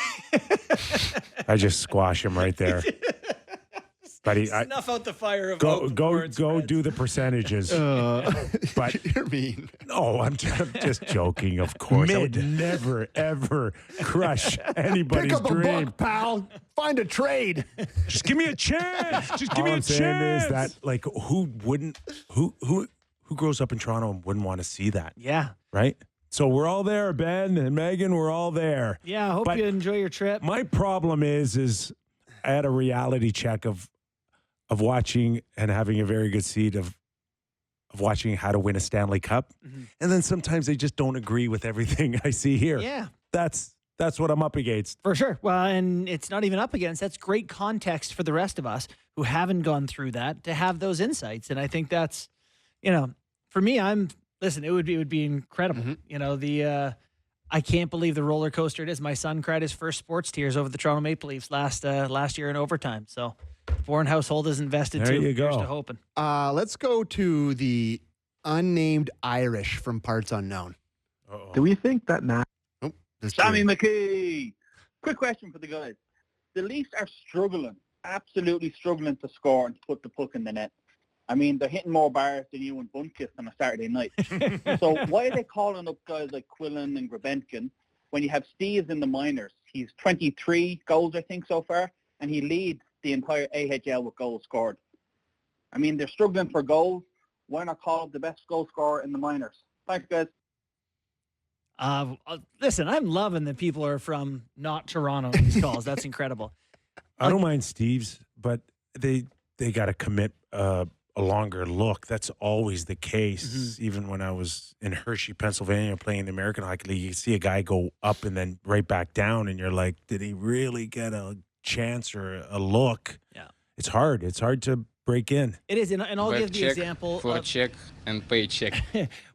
I just squash him right there. Buddy, Snuff out the fire of go hope go before it go spreads. do the percentages. But You're mean. no, I'm just joking. Of course, I would never ever crush anybody's Pick up a dream. book, pal. Find a trade. Just give me a chance. Just give All me a I'm saying chance. is that, like, who grows up in Toronto and wouldn't want to see that, Yeah. right? So we're all there, Ben and Megan. We're all there. Yeah. I hope But you enjoy your trip. My problem is I had a reality check of watching and having a very good seed of watching how to win a Stanley Cup, and then sometimes they just don't agree with everything I see here. Yeah. That's what I'm up against. For sure. Well, and it's not even up against. That's great context for the rest of us who haven't gone through that to have those insights. And I think that's, for me, it would be incredible. Mm-hmm. I can't believe the roller coaster it is. My son cried his first sports tears over the Toronto Maple Leafs last year in overtime. So the Bourne household is invested There too. you go. Here's to hoping. Let's go to the unnamed Irish from Parts Unknown. Uh-oh. Do we think that now? Oh, there's Sammy two. McKee. Quick question for the guys. The Leafs are struggling, absolutely struggling to score and to put the puck in the net. I mean, they're hitting more bars than you and Bunkist on a Saturday night. So why are they calling up guys like Quillen and Grebenkin when you have Steves in the minors? He's 23 goals, I think, so far, and he leads the entire AHL with goals scored. I mean, they're struggling for goals. why not call up the best goal scorer in the minors? Thanks, guys. Listen, I'm loving that people are from not Toronto in these calls. That's incredible. I don't mind Steve's, but they got to commit a longer look. That's always the case. Even when I was in Hershey, Pennsylvania, playing the American Hockey League, you see a guy go up and then right back down, and you're like, did he really get a chance or a look? Yeah. It's hard. It's hard to break in. It is, and I'll give the example. Check and paycheck.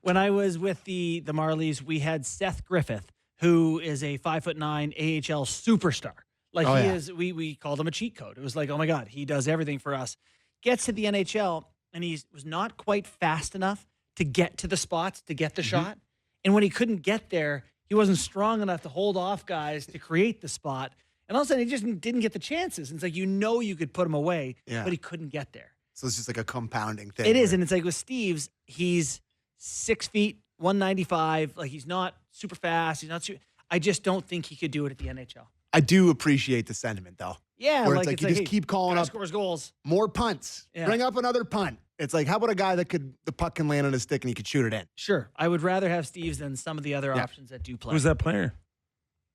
When I was with the Marlies, we had Seth Griffith, who is a 5'9" AHL superstar. Like is, we called him a cheat code. It was like, oh my God, he does everything for us. Gets to the NHL, and he was not quite fast enough to get to the spots, to get the shot. And when he couldn't get there, he wasn't strong enough to hold off guys to create the spot. And all of a sudden, he just didn't get the chances. And it's like, you could put him away, but he couldn't get there. So it's just like a compounding thing. It is, and it's like with Steve's, he's 6 feet, 195. Like, he's not super fast. He's not I just don't think he could do it at the NHL. I do appreciate the sentiment, though. Yeah, where it's like you just keep calling up scores goals, more punts, bring up another punt. It's like, how about a guy that the puck can land on his stick and he could shoot it in? Sure, I would rather have Steve's than some of the other options that do play. Who's that player?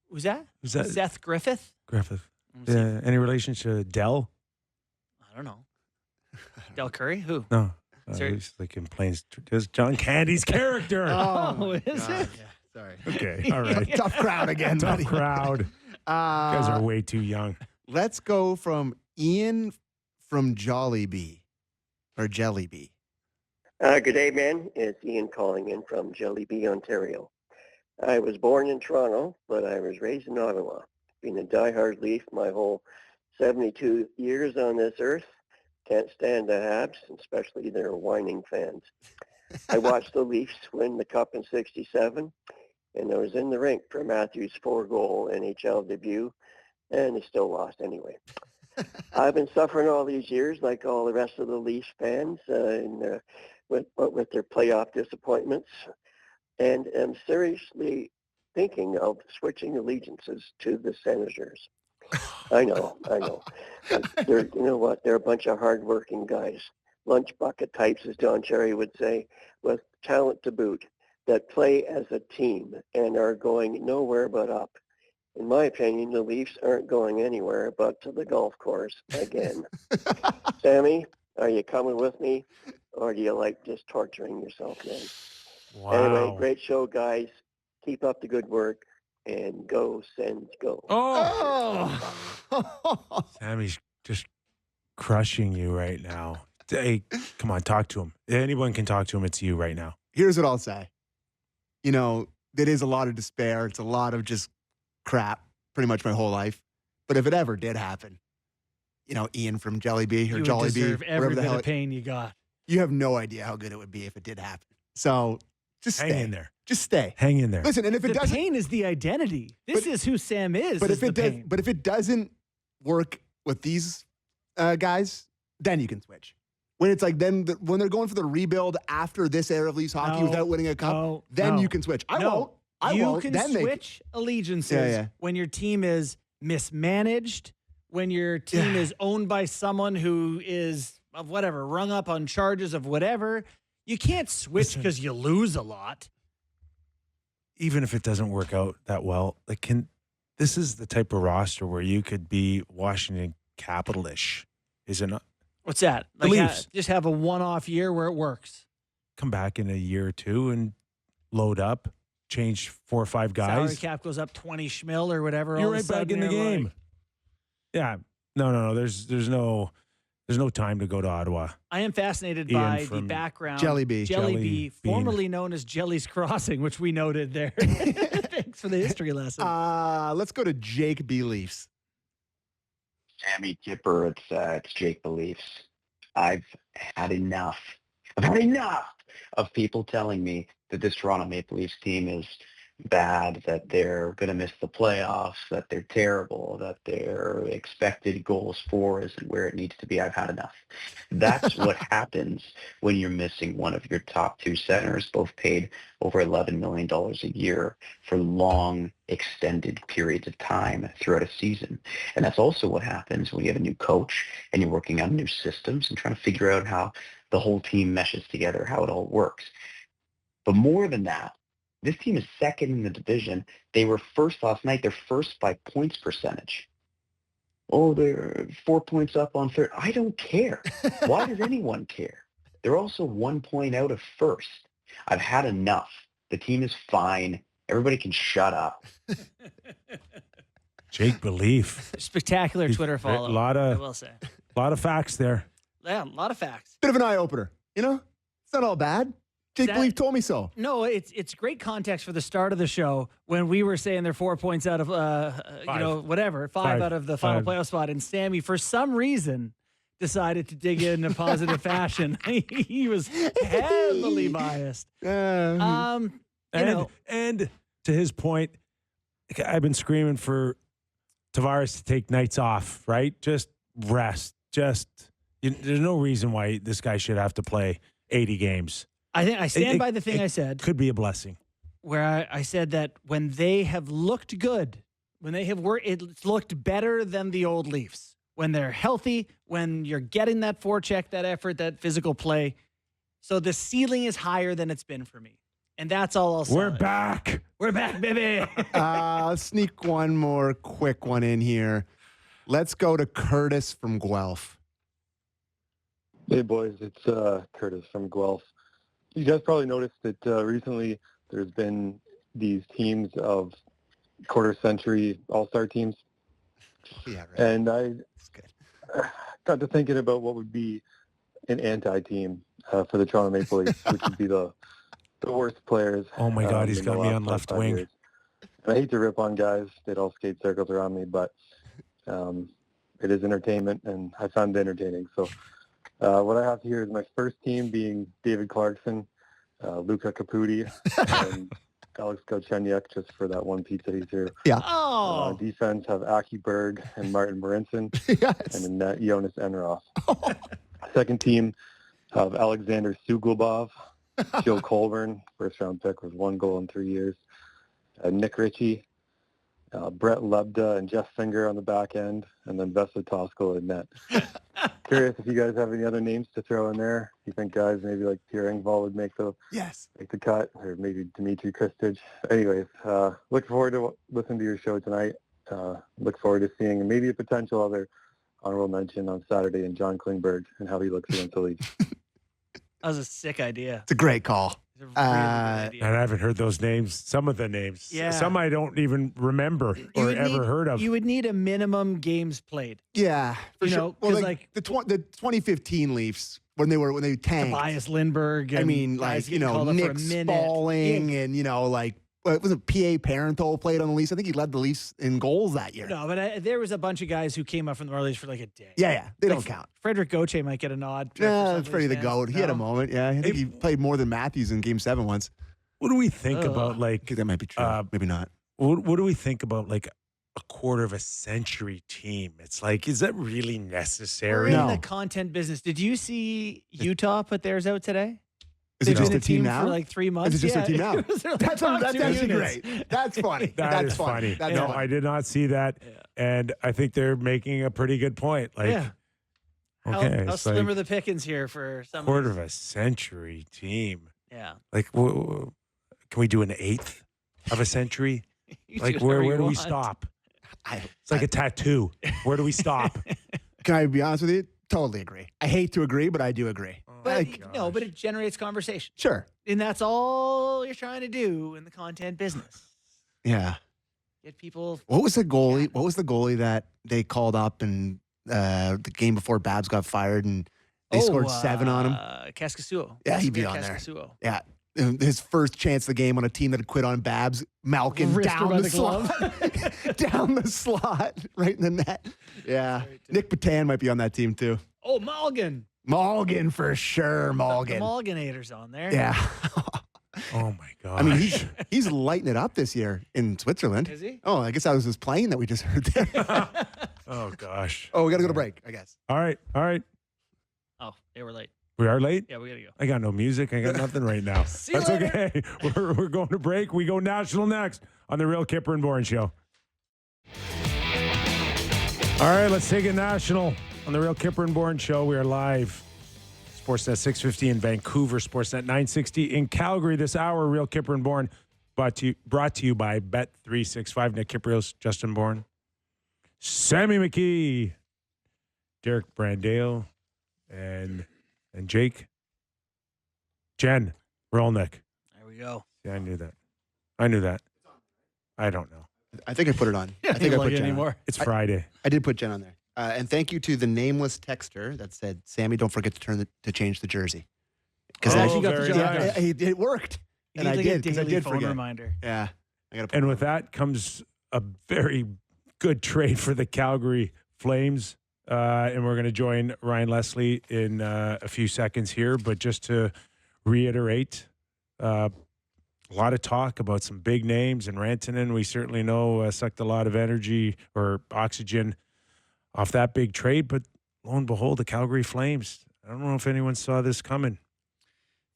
Who's that? Who's that? Seth Griffith. Any relation to Dell? I don't know. Del Curry? Who? No. He's like in Plains. There's John Candy's character. Oh, is it? Yeah, sorry. Okay. All right. Tough crowd again, Tough buddy. crowd. You guys are way too young. Let's go from Ian from Jollibee or Jellybee. Good day, man. It's Ian calling in from Jellybee, Ontario. I was born in Toronto, but I was raised in Ottawa. Been a diehard Leaf my whole 72 years on this earth. Can't stand the Habs, especially their whining fans. I watched the Leafs win the Cup in '67, and I was in the rink for Matthews' 4-goal NHL debut, and they still lost anyway. I've been suffering all these years, like all the rest of the Leafs fans, with their playoff disappointments, and am seriously thinking of switching allegiances to the Senators. I know. You know what? They're a bunch of hard-working guys, lunch bucket types, as Don Cherry would say, with talent to boot, that play as a team and are going nowhere but up. In my opinion, the Leafs aren't going anywhere but to the golf course again. Sammy, are you coming with me, or do you like just torturing yourself, man? Wow. Anyway, great show, guys. Keep up the good work, and go, Sens, go. Sammy's just crushing you right now. Hey, come on, talk to him. Anyone can talk to him. It's you right now. Here's what I'll say. You know, it is a lot of despair. It's a lot of just crap pretty much my whole life. But if it ever did happen, you know, Ian from Jellybee or You would Jollibee, deserve every wherever the bit hell of pain you got. you have no idea how good it would be if it did happen. So just Hang stay in there. Just stay. Hang in there. Listen, and if it The doesn't, pain is the identity. This is who Sam is. but is if it the does, pain. but if it doesn't work with these guys, then you can switch. When it's like when they're going for the rebuild after this era of Leafs hockey No, without winning a cup, then you can switch. I won't. You can Then switch allegiances when your team is mismanaged, when your team is owned by someone who is of whatever, rung up on charges of whatever. You can't switch because you lose a lot. Even if it doesn't work out that well, this is the type of roster where you could be Washington Capital-ish, is it not? What's that? The Leafs. Just have a one-off year where it works. Come back in a year or two and load up, change 4 or 5 guys. Salary cap goes up 20 schmil or whatever. You're all of a right back sudden in the you're game. like- Yeah. No. There's no time to go to Ottawa. I am fascinated Ian by the from background. Jellybee. Jelly Jelly formerly known as Jelly's Crossing, which we noted there. Thanks for the history lesson. Let's go to Jake B. Leafs. Sammy Kyper, it's Jake the Leafs. I've had enough. I've had enough of people telling me that this Toronto Maple Leafs team is bad, that they're going to miss the playoffs, that they're terrible, that their expected goals for isn't where it needs to be. I've had enough. That's what happens when you're missing one of your top two centers, both paid over $11 million a year for long, extended periods of time throughout a season. And that's also what happens when you have a new coach and you're working on new systems and trying to figure out how the whole team meshes together, how it all works. But more than that, this team is second in the division. They were first last night. They're first by points percentage. Oh, they're 4 points up on third. I don't care. Why does anyone care? They're also 1 point out of first. I've had enough. The team is fine. Everybody can shut up. Jake Belief. Spectacular Twitter follow. I will say. A lot of facts there. Yeah, a lot of facts. Bit of an eye-opener, you know? It's not all bad. Jake Belief told me so. No, it's great context for the start of the show when we were saying they're 4 points out of, five out of the final playoff spot. And Sammy, for some reason, decided to dig in a positive fashion. He was heavily biased. And to his point, I've been screaming for Tavares to take nights off, right? Just rest. There's no reason why this guy should have to play 80 games. I stand by the thing I said. Could be a blessing. Where I said that when they have looked good, when they have worked, it's looked better than the old Leafs. When they're healthy, when you're getting that forecheck, that effort, that physical play. So the ceiling is higher than it's been for me. And that's all I'll say. We're back. We're back, baby. Let's sneak one more quick one in here. Let's go to Curtis from Guelph. Hey, boys. It's Curtis from Guelph. You guys probably noticed that recently there's been these teams of quarter-century all-star teams. Yeah, right. And I got to thinking about what would be an anti-team for the Toronto Maple Leafs, which would be the worst players. Oh, my God, he's got me on left wing. Years. And I hate to rip on guys. They'd all skate circles around me, but it is entertainment, and I found it entertaining. So what I have here is my first team being David Clarkson, Luka Caputi, and Alex Galchenyuk, just for that one pizza he's here. Yeah. Defense have Aki Berg and Martin Marincin, Yes. and in net, Jonas Enroth. Second team have Alexander Suglobov, Joe Colburn, first-round pick with 1 goal in 3 years, Nick Ritchie, Brett Lebda and Jeff Finger on the back end, and then Vesa Toskala in net. Curious if you guys have any other names to throw in there. You think guys maybe like Pierre Engvall would make the cut, or maybe Dmitry Kristich. Anyways, look forward to listening to your show tonight. Look forward to seeing maybe a potential other honorable mention on Saturday in John Klingberg and how he looks against the Leafs. That was a sick idea. It's a great call. It's a really good idea. And I haven't heard those names. Some of the names. Yeah. Some I don't even remember or ever heard of. You would need a minimum games played. Yeah, for sure. know, Well, 'cause, like the 2015 Leafs when they tanked. Tobias Lindbergh. I and mean, guys like, getting called up for a Nick minute. Spalling and, like, it wasn't P.A. Parenteau played on the Leafs. I think he led the Leafs in goals that year. No, but there was a bunch of guys who came up from the Marlies for like a day. Yeah. They Like, don't count. Frederick Gauthier might get a nod. Yeah, that's Freddie the GOAT. He had a moment. Yeah, I think he played more than Matthews in Game 7 once. What do we think about, like... That might be true. Maybe not. What do we think about, like, a quarter of a century team? It's like, is that really We're necessary? in the content business. Did you see Utah put theirs out today? Is They've it just been their team now? For like 3 months. Is it just their team now? It was their That's top that's 2 actually units. great. That's funny. That is funny. That's No, funny. I did not see that. Yeah. And I think they're making a pretty good point. Like, Yeah. okay, How it's slim like are the pickings here for some quarter of a century team. Yeah. Like, can we do an eighth of a century? You Like, do whatever where you do we want. stop? It's like a tattoo. Where do we stop? Can I be honest with you? Totally agree. I hate to agree, but I do agree. But no, but it generates conversation. Sure. And that's all you're trying to do in the content business. Yeah. Get people. What was the goalie? What was the goalie that they called up and the game before Babs got fired and they scored 7 on him? Kaskasuo. Yeah, he'd be on there. Kaskasuo. Yeah. His first chance of the game on a team that had quit on Babs, Malkin Wrist down around the slot. Down the slot, right in the net. Yeah. Nick Patan might be on that team too. Oh, Malgin. Malgin for sure. The Malgin. Malginators on there. Yeah. Oh my gosh. I mean, he's lighting it up this year in Switzerland. Is he? Oh, I guess that was his plane that we just heard there. Oh gosh. Oh, we got to go to break, I guess. All right. Oh, they were late. We are late? Yeah, we got to go. I got no music. I got nothing right now. See you That's later. okay. We're going to break. We go national next on the Real Kyper and Bourne Show. All right, let's take it national on the Real Kyper and Bourne Show. We are live. Sportsnet 650 in Vancouver, Sportsnet 960 in Calgary. This hour, Real Kyper and Bourne, brought to you by Bet365. Nick Kypreos, Justin Bourne, Sammy McKee, Derek Brandale, and Jake, Jen Rolnick. There we go. Yeah, I knew that. I don't know. I think I put it on. I think I put it Jen anymore. on. It's Friday. I did put Jen on there. And thank you to the nameless texter that said, "Sammy, don't forget to change the jersey." Because you got the job done. it worked, You and need I like a did because I daily did phone forget. reminder. Yeah, I got to. And with that comes a very good trade for the Calgary Flames. And we're going to join Ryan Leslie in a few seconds here. But just to reiterate, a lot of talk about some big names. And Rantanen, we certainly know, sucked a lot of energy or oxygen off that big trade. But lo and behold, the Calgary Flames. I don't know if anyone saw this coming.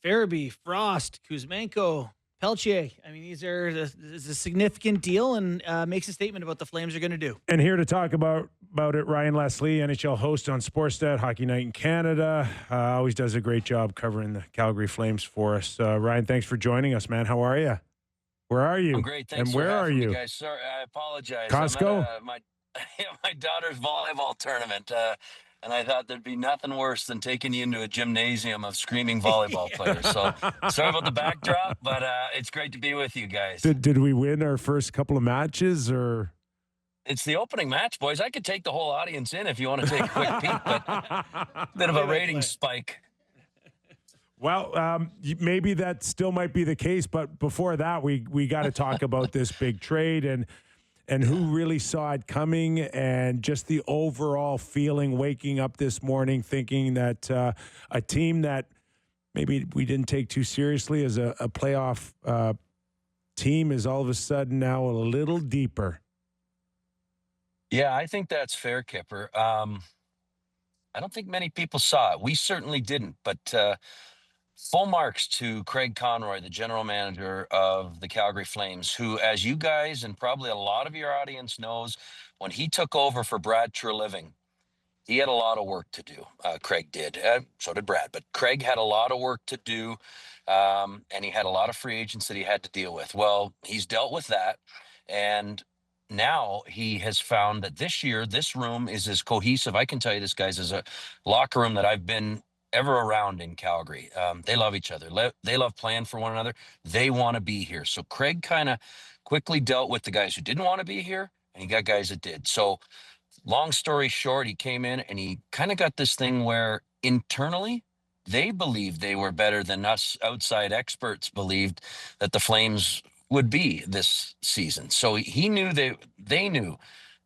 Farabee, Frost, Kuzmenko, Pelche. I mean, this is a significant deal and makes a statement about what the Flames are going to do. And here to talk about it, Ryan Leslie, NHL host on Sportsnet, Hockey Night in Canada. Always does a great job covering the Calgary Flames for us. Ryan, thanks for joining us, man. How are you? Where are you? I'm great. Thanks and for where are having you? me, guys. Sorry, I apologize. Costco? I'm at my daughter's volleyball tournament, and I thought there'd be nothing worse than taking you into a gymnasium of screaming volleyball players. So sorry about the backdrop, but it's great to be with you guys. Did we win our first couple of matches, or? It's the opening match, boys. I could take the whole audience in if you want to take a quick peek, but bit of a rating spike. Well, maybe that still might be the case, but before that, we got to talk about this big trade and who really saw it coming, and just the overall feeling waking up this morning thinking that a team that maybe we didn't take too seriously as a playoff team is all of a sudden now a little deeper. Yeah, I think that's fair, Kipper. I don't think many people saw it. We certainly didn't, but full marks to Craig Conroy, the general manager of the Calgary Flames, who, as you guys and probably a lot of your audience knows, when he took over for Brad Treliving, he had a lot of work to do. Craig did. So did Brad. But Craig had a lot of work to do, and he had a lot of free agents that he had to deal with. Well, he's dealt with that, and now he has found that this year, this room is as cohesive. I can tell you this, guys, is a locker room that I've been ever around in Calgary. They love each other. They love playing for one another. They want to be here. So Craig kind of quickly dealt with the guys who didn't want to be here, and he got guys that did. So long story short, he came in and he kind of got this thing where internally they believed they were better than us outside experts believed that the Flames would be this season. So he knew they knew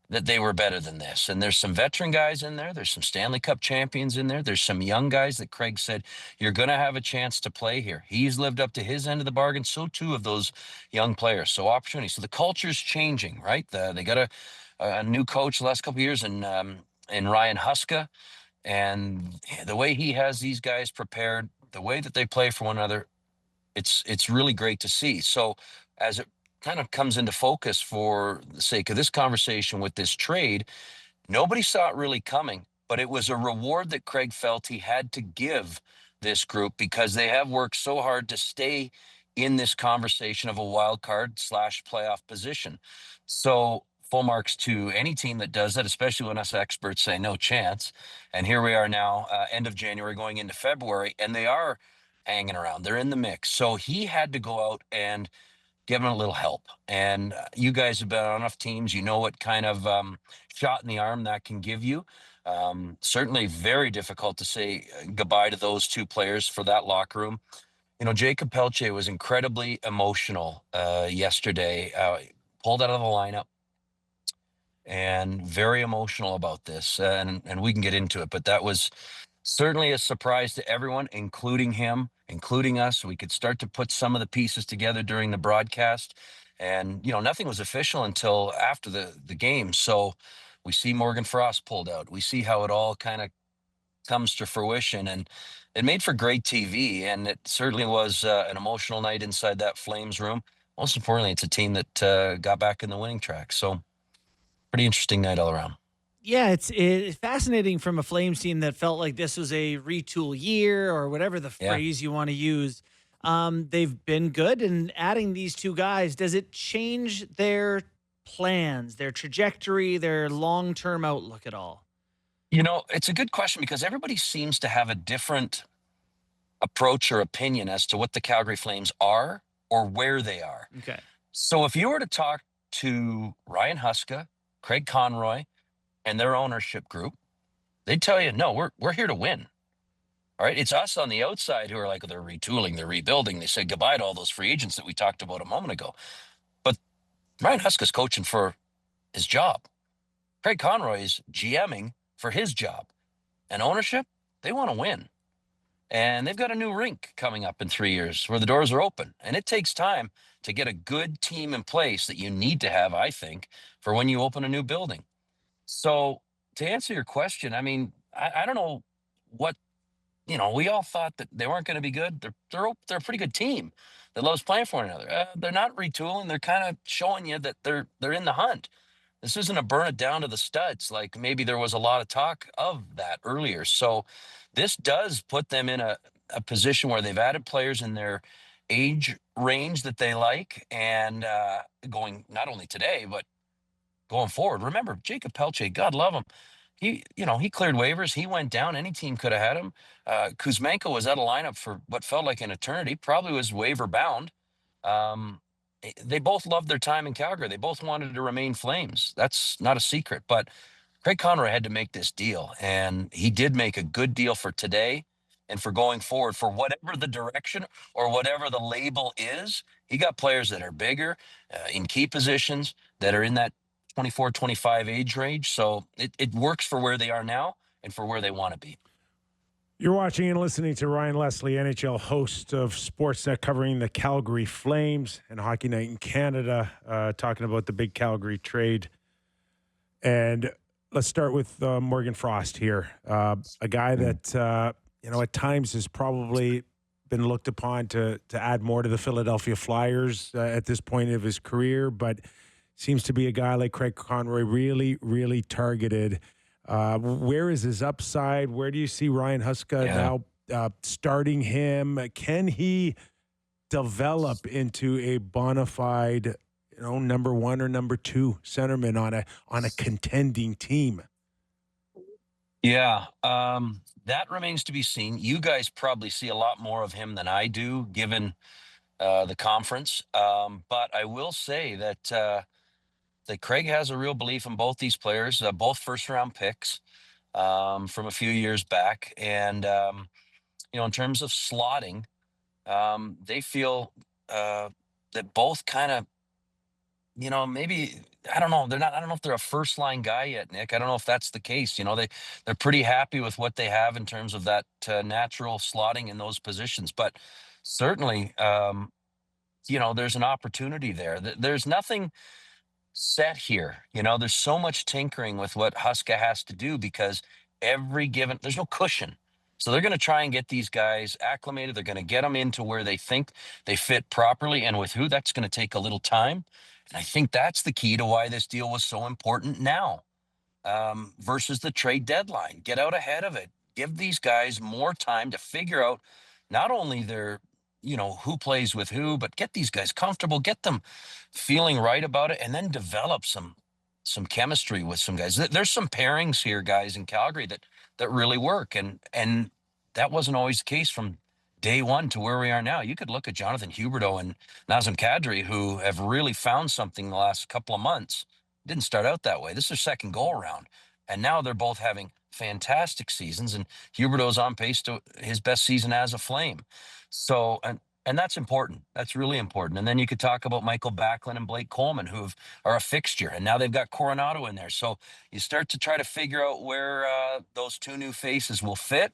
that they were better than this. And there's some veteran guys in there. There's some Stanley Cup champions in there. There's some young guys that Craig said, you're going to have a chance to play here. He's lived up to his end of the bargain. So too of those young players. So opportunity. So the culture's changing, right? They got a new coach the last couple of years in Ryan Huska. And the way he has these guys prepared, the way that they play for one another, it's really great to see. So as it kind of comes into focus for the sake of this conversation with this trade, nobody saw it really coming, but it was a reward that Craig felt he had to give this group because they have worked so hard to stay in this conversation of a wild card / playoff position. So full marks to any team that does that, especially when us experts say no chance. And here we are now, end of January going into February, and they are hanging around. They're in the mix. So he had to go out and give them a little help. And you guys have been on enough teams. You know what kind of shot in the arm that can give you. Certainly very difficult to say goodbye to those two players for that locker room. You know, Jacob Pelche was incredibly emotional yesterday. Pulled out of the lineup and very emotional about this. And we can get into it, but that was Certainly a surprise to everyone, including him, including us. We could start to put some of the pieces together during the broadcast. And, nothing was official until after the game. So we see Morgan Frost pulled out. We see how it all kind of comes to fruition. And it made for great TV. And it certainly was an emotional night inside that Flames room. Most importantly, it's a team that got back in the winning track. So pretty interesting night all around. Yeah, it's fascinating from a Flames team that felt like this was a retool year or whatever the phrase you want to use. They've been good, and adding these two guys, does it change their plans, their trajectory, their long-term outlook at all? It's a good question because everybody seems to have a different approach or opinion as to what the Calgary Flames are or where they are. Okay. So if you were to talk to Ryan Huska, Craig Conroy, and their ownership group, they'd tell you, no, we're here to win. All right. It's us on the outside who are like, they're retooling, they're rebuilding. They said goodbye to all those free agents that we talked about a moment ago. But Ryan Huska's coaching for his job. Craig Conroy is GMing for his job. And ownership, they want to win. And they've got a new rink coming up in 3 years where the doors are open. And it takes time to get a good team in place that you need to have, I think, for when you open a new building. So to answer your question, I mean, I don't know what, we all thought that they weren't going to be good. They're a pretty good team that loves playing for one another. They're not retooling. They're kind of showing you that they're in the hunt. This isn't a burn it down to the studs like maybe there was a lot of talk of that earlier. So this does put them in a position where they've added players in their age range that they like, and going not only today but going forward. Remember, Jacob Pelche, God love him. He cleared waivers. He went down. Any team could have had him. Kuzmenko was out of lineup for what felt like an eternity. Probably was waiver bound. They both loved their time in Calgary. They both wanted to remain Flames. That's not a secret. But Craig Conroy had to make this deal, and he did make a good deal for today and for going forward for whatever the direction or whatever the label is. He got players that are bigger in key positions that are in that 24, 25 age range. So it works for where they are now and for where they want to be. You're watching and listening to Ryan Leslie, NHL host of Sportsnet, covering the Calgary Flames and Hockey Night in Canada, talking about the big Calgary trade. And let's start with Morgan Frost here, a guy that, at times has probably been looked upon to add more to the Philadelphia Flyers at this point of his career, but seems to be a guy like Craig Conroy really, really targeted. Where is his upside? Where do you see Ryan Huska now starting him? Can he develop into a bona fide, number one or number two centerman on a contending team? Yeah, that remains to be seen. You guys probably see a lot more of him than I do, given the conference. But I will say that Craig has a real belief in both these players, both first-round picks from a few years back. And, in terms of slotting, they feel that both kind of, maybe, I don't know, I don't know if they're a first-line guy yet, Nick. I don't know if that's the case. They're pretty happy with what they have in terms of that natural slotting in those positions. But certainly, there's an opportunity there. There's nothing set here. There's so much tinkering with what Huska has to do because there's no cushion. So they're going to try and get these guys acclimated. They're going to get them into where they think they fit properly. And with who, that's going to take a little time. And I think that's the key to why this deal was so important now versus the trade deadline. Get out ahead of it. Give these guys more time to figure out not only their who plays with who, but get these guys comfortable, get them feeling right about it, and then develop some chemistry with some guys. There's some pairings here, guys, in Calgary that really work, and that wasn't always the case from day one to where we are now. You could look at Jonathan Huberdeau and Nazem Kadri, who have really found something the last couple of months. Didn't start out that way. This is their second go around, and now they're both having fantastic seasons, and Huberdeau's on pace to his best season as a Flame. So, and that's important. That's really important. And then you could talk about Michael Backlund and Blake Coleman, who are a fixture, and now they've got Coronado in there. So you start to try to figure out where those two new faces will fit.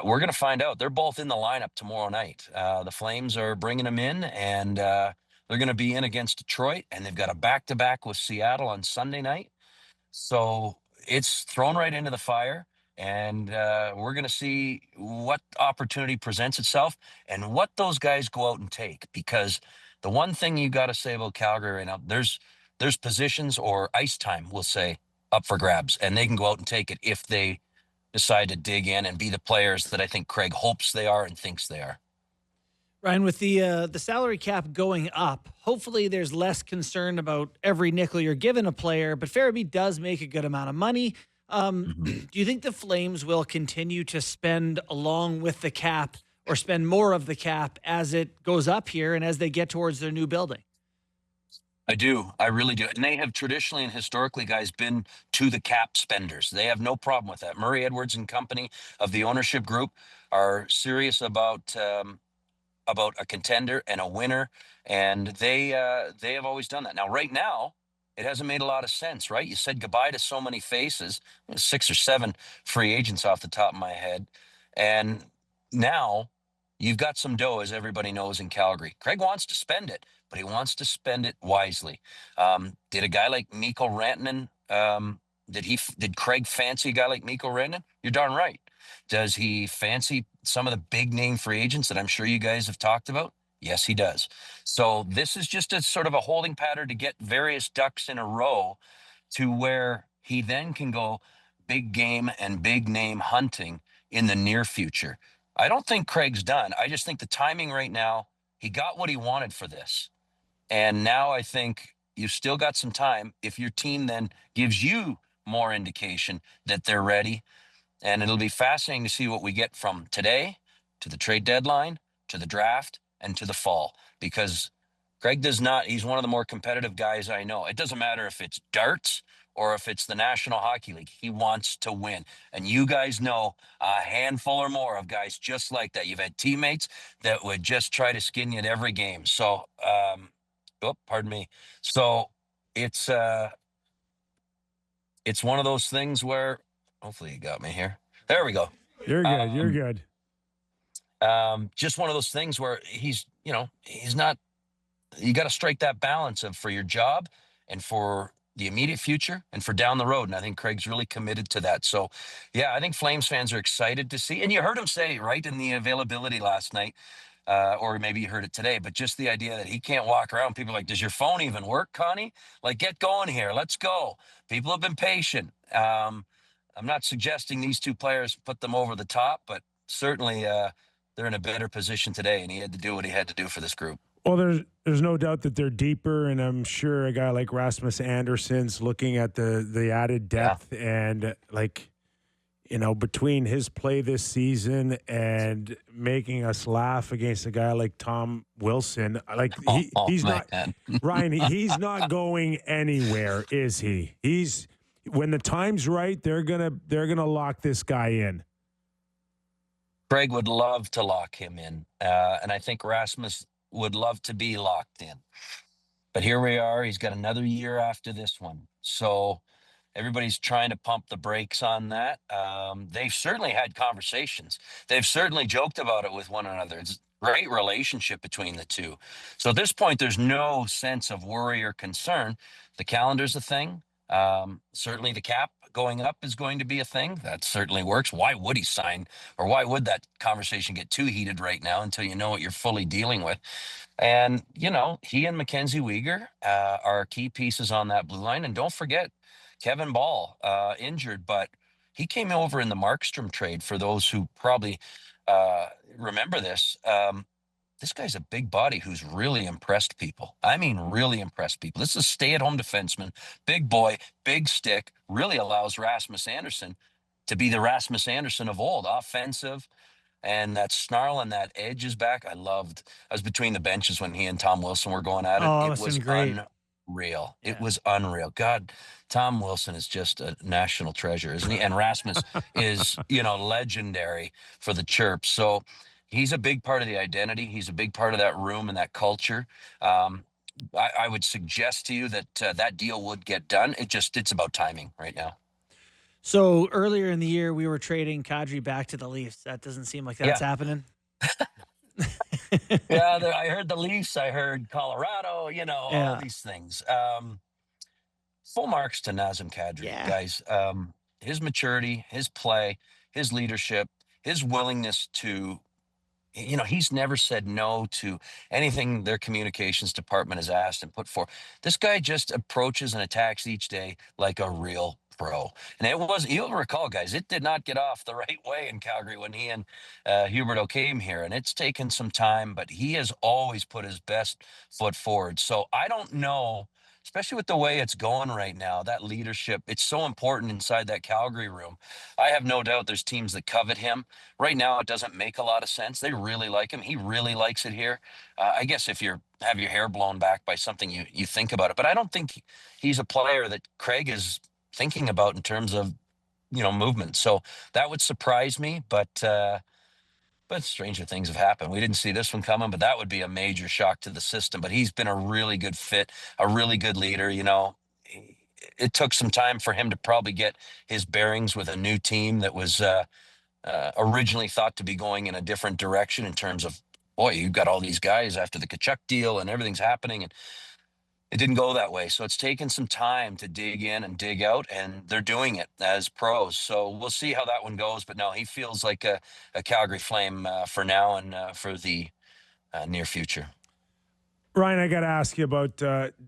We're going to find out. They're both in the lineup tomorrow night. The Flames are bringing them in, and they're going to be in against Detroit, and they've got a back-to-back with Seattle on Sunday night. So it's thrown right into the fire, and we're going to see what opportunity presents itself and what those guys go out and take. Because the one thing you got to say about Calgary right now, there's positions or ice time, we'll say, up for grabs, and they can go out and take it if they decide to dig in and be the players that I think Craig hopes they are and thinks they are. Ryan, with the salary cap going up, hopefully there's less concern about every nickel you're giving a player, but Farabee does make a good amount of money. Do you think the Flames will continue to spend along with the cap or spend more of the cap as it goes up here and as they get towards their new building? I do. I really do. And they have traditionally and historically, guys, been to the cap spenders. They have no problem with that. Murray Edwards and company of the ownership group are serious about a contender and a winner, and they have always done that. Now, right now, it hasn't made a lot of sense, right? You said goodbye to so many faces, 6 or 7 free agents off the top of my head, and now you've got some dough, as everybody knows, in Calgary. Craig wants to spend it, but he wants to spend it wisely. Did a guy like Mikko Rantanen, did Craig fancy a guy like Mikko Rantanen? You're darn right. Does he fancy some of the big name free agents that I'm sure you guys have talked about? Yes, he does. So this is just a sort of a holding pattern to get various ducks in a row to where he then can go big game and big name hunting in the near future. I don't think Craig's done. I just think the timing right now, he got what he wanted for this. And now I think you've still got some time if your team then gives you more indication that they're ready. And it'll be fascinating to see what we get from today to the trade deadline, to the draft, and to the fall. Because Craig does not, he's one of the more competitive guys I know. It doesn't matter if it's darts or if it's the National Hockey League. He wants to win. And you guys know a handful or more of guys just like that. You've had teammates that would just try to skin you at every game. So, pardon me. So it's one of those things where, hopefully you got me here. There we go. You're good. You're good. Just one of those things where he's not, you got to strike that balance of for your job and for the immediate future and for down the road. And I think Craig's really committed to that. So, yeah, I think Flames fans are excited to see. And you heard him say, right, in the availability last night, or maybe you heard it today, but just the idea that he can't walk around. People are like, does your phone even work, Connie? Like, get going here. Let's go. People have been patient. I'm not suggesting these two players put them over the top, but certainly they're in a better position today, and he had to do what he had to do for this group. Well, there's no doubt that they're deeper, and I'm sure a guy like Rasmus Andersson's looking at the added depth and between his play this season and making us laugh against a guy like Tom Wilson, he's not Ryan. He's not going anywhere, is he? When the time's right, they're gonna lock this guy in. Craig would love to lock him in, and I think Rasmus would love to be locked in. But here we are. He's got another year after this one. So everybody's trying to pump the brakes on that. They've certainly had conversations. They've certainly joked about it with one another. It's a great relationship between the two. So at this point, there's no sense of worry or concern. The calendar's a thing. Certainly the cap going up is going to be a thing. That certainly works. Why would he sign, or why would that conversation get too heated right now until you know what you're fully dealing with? And, he and Mackenzie Weegar are key pieces on that blue line. And don't forget, Kevin Ball, injured, but he came over in the Markstrom trade for those who probably remember this. This guy's a big body who's really impressed people. I mean, really impressed people. This is a stay-at-home defenseman, big boy, big stick, really allows Rasmus Andersson to be the Rasmus Andersson of old, offensive, and that snarl and that edge is back. I was between the benches when he and Tom Wilson were going at it. Oh, It was great. unreal. Yeah. It was unreal. God, Tom Wilson is just a national treasure, isn't he? And Rasmus is, legendary for the chirp. So he's a big part of the identity. He's a big part of that room and that culture. I would suggest to you that that deal would get done. It's about timing right now. So earlier in the year, we were trading Kadri back to the Leafs. That doesn't seem like that's Yeah. happening. Yeah, I heard the Leafs. I heard Colorado. All Yeah. these things. Full marks to Nazem Kadri, Yeah. guys. His maturity, his play, his leadership, his willingness to, he's never said no to anything their communications department has asked and put forth. This guy just approaches and attacks each day like a real pro. And you'll recall, guys, it did not get off the right way in Calgary when he and Huberto came here. And it's taken some time, but he has always put his best foot forward. So I don't know, especially with the way it's going right now, that leadership, it's so important inside that Calgary room. I have no doubt there's teams that covet him. Right now, it doesn't make a lot of sense. They really like him. He really likes it here. I guess if you have your hair blown back by something, you think about it. But I don't think he's a player that Craig is thinking about in terms of, movement. So that would surprise me. But stranger things have happened. We didn't see this one coming, but that would be a major shock to the system. But he's been a really good fit, a really good leader. It took some time for him to probably get his bearings with a new team that was originally thought to be going in a different direction in terms of, boy, you've got all these guys after the Kachuk deal and everything's happening. And it didn't go that way. So it's taken some time to dig in and dig out, and they're doing it as pros. So we'll see how that one goes. But no, he feels like a Calgary Flame for now and for the near future. Ryan, I got to ask you about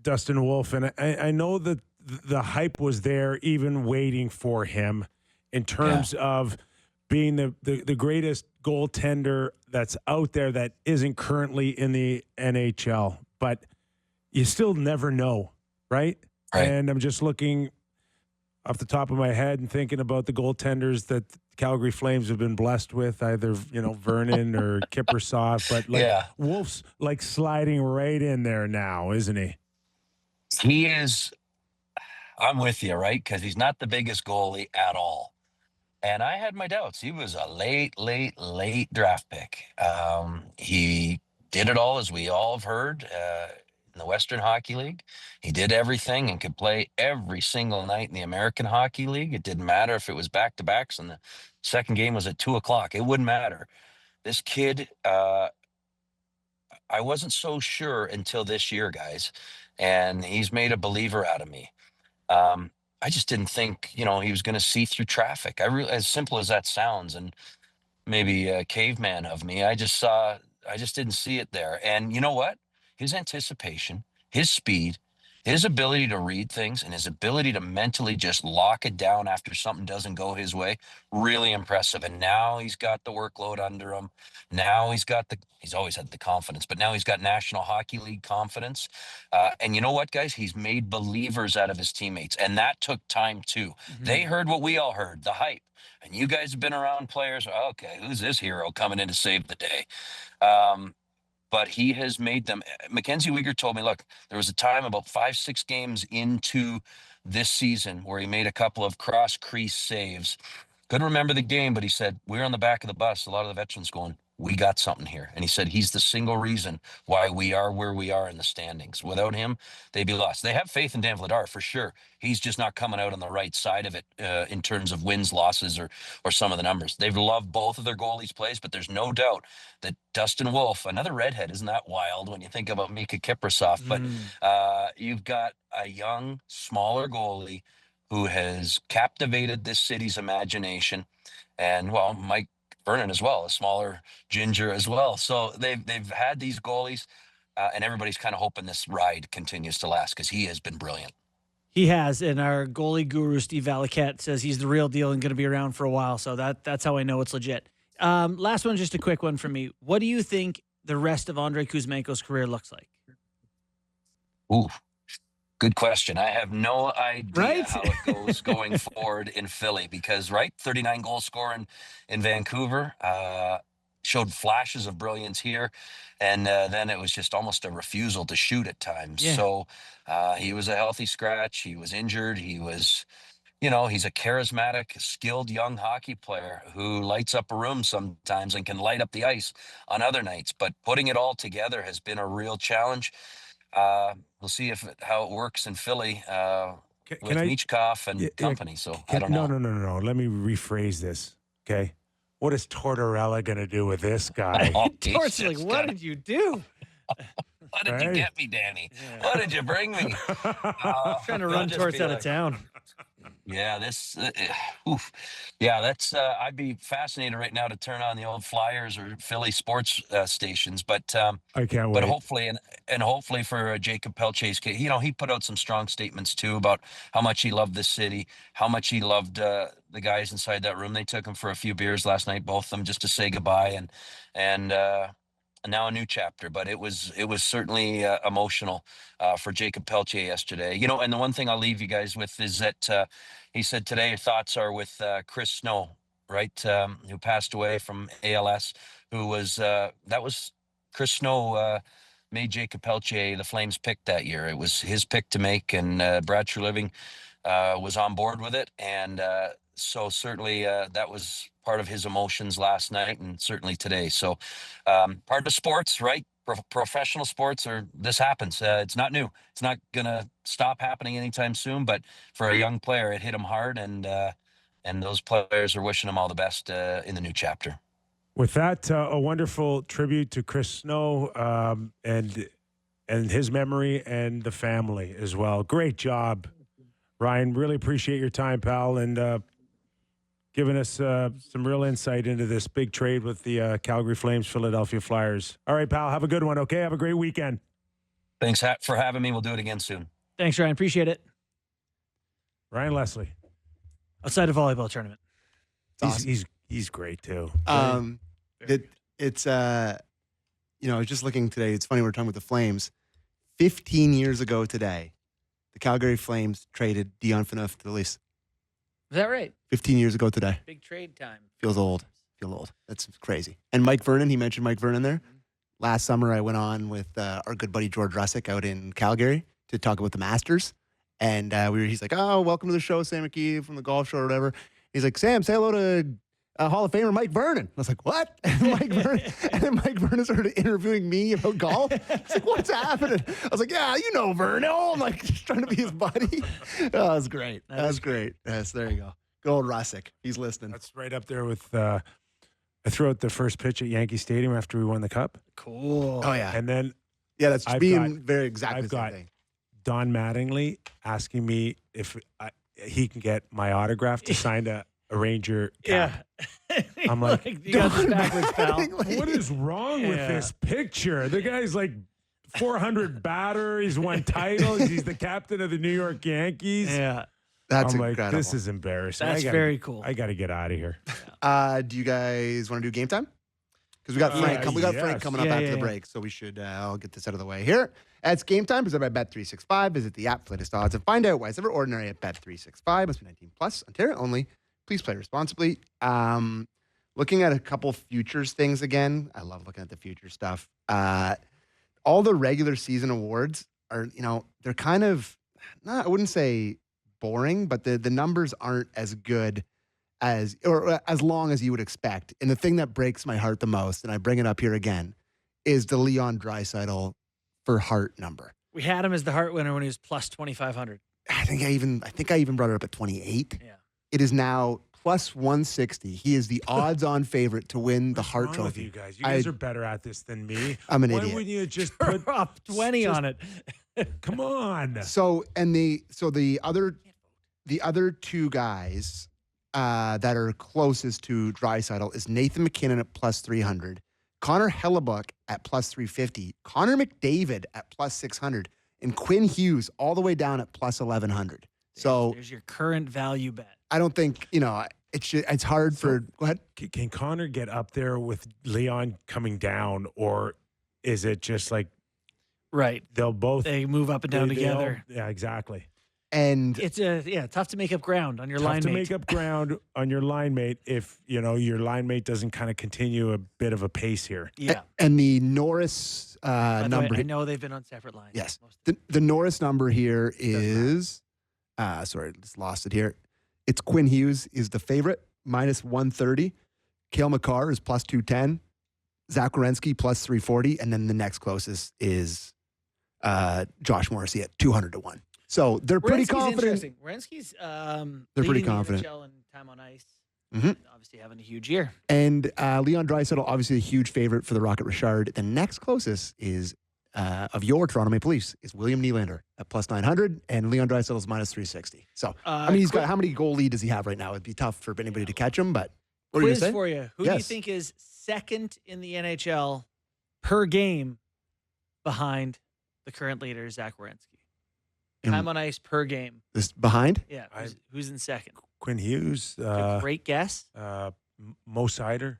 Dustin Wolf. And I know that the hype was there even waiting for him in terms of being the greatest goaltender that's out there that isn't currently in the NHL. But you still never know, right? And I'm just looking off the top of my head and thinking about the goaltenders that Calgary Flames have been blessed with, either, Vernon or Kyper. But Wolf's like sliding right in there now, isn't he? He is. I'm with you, right? Because he's not the biggest goalie at all. And I had my doubts. He was a late draft pick. He did it all, as we all have heard, in the Western Hockey League. He did everything and could play every single night in the American Hockey League. It didn't matter if it was back-to-backs and the second game was at 2:00. It wouldn't matter. This kid, I wasn't so sure until this year, guys. And he's made a believer out of me. I just didn't think, he was going to see through traffic. As simple as that sounds, and maybe a caveman of me, I just didn't see it there. And you know what? His anticipation, his speed, his ability to read things, and his ability to mentally just lock it down after something doesn't go his way, really impressive. And now he's got the workload under him. Now he's always had the confidence, but now he's got National Hockey League confidence. And you know what, guys? He's made believers out of his teammates, and that took time too. They heard what we all heard, the hype. And you guys have been around players. Okay, who's this hero coming in to save the day? But he has made them. Mackenzie Weegar told me, look, there was a time about 5-6 games into this season where he made a couple of cross-crease saves. Couldn't remember the game, but he said, we're on the back of the bus. A lot of the veterans going, we got something here. And he said he's the single reason why we are where we are in the standings. Without him, they'd be lost. They have faith in Dan Vladar for sure. He's just not coming out on the right side of it in terms of wins, losses, or some of the numbers. They've loved both of their goalies' plays, but there's no doubt that Dustin Wolf, another redhead, isn't that wild when you think about Mika Kypreos? But you've got a young, smaller goalie who has captivated this city's imagination. And, well, Mike Vernon as well, a smaller ginger as well. So they've had these goalies, and everybody's kind of hoping this ride continues to last because he has been brilliant. He has, and our goalie guru, Steve Valiquette, says he's the real deal and going to be around for a while. So that's how I know it's legit. Last one, just a quick one from me. What do you think the rest of Andrei Kuzmenko's career looks like? Ooh, good question. I have no idea how it goes going forward in Philly because, 39 goal scorer in Vancouver, showed flashes of brilliance here, and then it was just almost a refusal to shoot at times. Yeah. So he was a healthy scratch. He was injured. He was, he's a charismatic, skilled young hockey player who lights up a room sometimes and can light up the ice on other nights. But putting it all together has been a real challenge. We'll see how it works in Philly with Michkov and company. So I don't know. No. Let me rephrase this. Okay. What is Tortorella going to do with this guy? Tort's like, what did you do? What did you get me, Danny? Yeah. What did you bring me? Trying to run Torts out of town. Yeah, that's. I'd be fascinated right now to turn on the old Flyers or Philly sports stations, but I can't wait. But hopefully for Jacob Pelche's case, he put out some strong statements too about how much he loved this city, how much he loved the guys inside that room. They took him for a few beers last night, both of them, just to say goodbye, and now a new chapter. But it was certainly emotional for Jacob Pelche yesterday. And the one thing I'll leave you guys with is that he said today your thoughts are with Chris Snow, right? Who passed away from ALS. Who was that was Chris Snow made Jacob Pelche the Flames pick that year. It was his pick to make, and Brad Treliving was on board with it, and so certainly that was part of his emotions last night, and certainly today. So part of sports, right? Professional sports, or this happens. It's not new. It's not gonna stop happening anytime soon. But for a young player, it hit him hard, and those players are wishing him all the best in the new chapter. With that, a wonderful tribute to Chris Snow and his memory and the family as well. Great job, Ryan. Really appreciate your time, pal, and giving us some real insight into this big trade with the Calgary Flames, Philadelphia Flyers. All right, pal, have a good one, okay? Have a great weekend. Thanks for having me. We'll do it again soon. Thanks, Ryan. Appreciate it. Ryan Leslie. Outside of volleyball tournament. He's great, too. It's I was just looking today. It's funny, we're talking about the Flames. 15 years ago today, the Calgary Flames traded Dion Phaneuf to the Leafs. Is that right? 15 years ago today. Big trade time. Feels old. That's crazy. And Mike Vernon, he mentioned Mike Vernon there. Mm-hmm. Last summer, I went on with our good buddy George Russick out in Calgary to talk about the Masters. And he's like, oh, welcome to the show, Sam McKee from the golf show or whatever. He's like, Sam, say hello to Hall of Famer Mike Vernon. I was like, what? And then Mike Vernon started interviewing me about golf. I was like, what's happening? I was like, yeah, you know Vernon. I'm like trying to be his buddy. Oh, that was great. That was great. Yes, there you go. Good old Russick. He's listening. That's right up there with I threw out the first pitch at Yankee Stadium after we won the Cup. Cool. Oh, yeah. And then that's just very exactly the same thing. Don Mattingly asking me if he can get my autograph to sign a Ranger cap. Yeah. I'm like, you got this backwards, pal. What is wrong with this picture? The guy's like 400 batter. He's won titles. He's the captain of the New York Yankees. Yeah. That's I'm incredible. Like, this is embarrassing. That's very cool. I got to get out of here. Do you guys want to do game time? Because we got Frank. Frank coming up after the break, so we should. I'll get this out of the way here. It's game time presented by Bet365. Visit the app for latest odds and find out why it's ever ordinary at Bet365. Must be 18 plus. Ontario only. Please play responsibly. Looking at a couple futures things again. I love looking at the future stuff. All the regular season awards are, they're kind of, I wouldn't say boring, but the numbers aren't as good as long as you would expect. And the thing that breaks my heart the most, and I bring it up here again, is the Leon Draisaitl for Hart number. We had him as the Hart winner when he was plus 2,500. I think I even brought it up at 28. Yeah. It is now plus 160. He is the odds-on favorite to win the Hart Trophy. You guys are better at this than me. I'm an idiot. Why wouldn't you just put up 20 on it? Come on. So the other two guys that are closest to Draisaitl is Nathan McKinnon at plus 300, Connor Hellebuck at plus 350, Connor McDavid at plus 600, and Quinn Hughes all the way down at plus 1,100. So there's your current value bet. I don't think, it's hard for. Go ahead. Can Connor get up there with Leon coming down, or is it just like right? They move up and down together. Yeah, exactly. And it's tough to make up ground on your line mate. Tough to make up ground on your line mate if your line mate doesn't kind of continue a bit of a pace here. Yeah. And the Norris number. I know they've been on separate lines. Yes. The Norris number here is. Sorry, just lost it here. It's Quinn Hughes is the favorite, minus 130. Cale Makar is plus 210. Zach Werenski plus 340. And then the next closest is Josh Morrissey at 200 to 1. So they're pretty Werenski's confident. interesting. Werenski's They're pretty leading confident. The NHL in time on ice. Mhm. Obviously having a huge year. And Leon Draisaitl, obviously a huge favorite for the Rocket Richard. The next closest is of your Toronto Maple Leafs is William Nylander at plus 900, and Leon Draisaitl is minus 360. So, I mean, he's got, how many goal lead does he have right now? It'd be tough for anybody to catch him, but what are you Quiz going to say? for you. Who do you think is second in the NHL per game behind the current leader, Zach Werenski? Time on ice per game. This behind? Yeah. Who's in second? Quinn Hughes. Great guess. Mo Sider.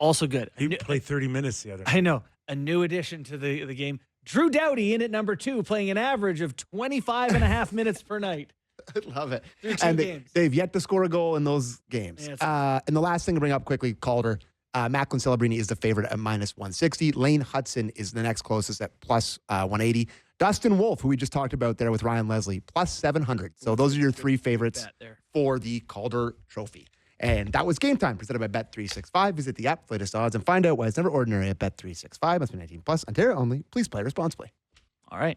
Also good. He played 30 minutes the other night. I know. A new addition to the game. Drew Doughty in at number 2, playing an average of 25 and a half minutes per night. I love it. Through 2 And games. they've yet to score a goal in those games. Yeah, and the last thing to bring up quickly, Calder. Macklin Celebrini is the favorite at minus 160. Lane Hudson is the next closest at plus 180. Dustin Wolf, who we just talked about there with Ryan Leslie, plus 700. So those are your 3 favorites for the Calder Trophy. And that was Game Time, presented by Bet365. Visit the app, latest odds, and find out why it's never ordinary at Bet365. Must be 19 plus. Ontario only. Please play responsibly. All right.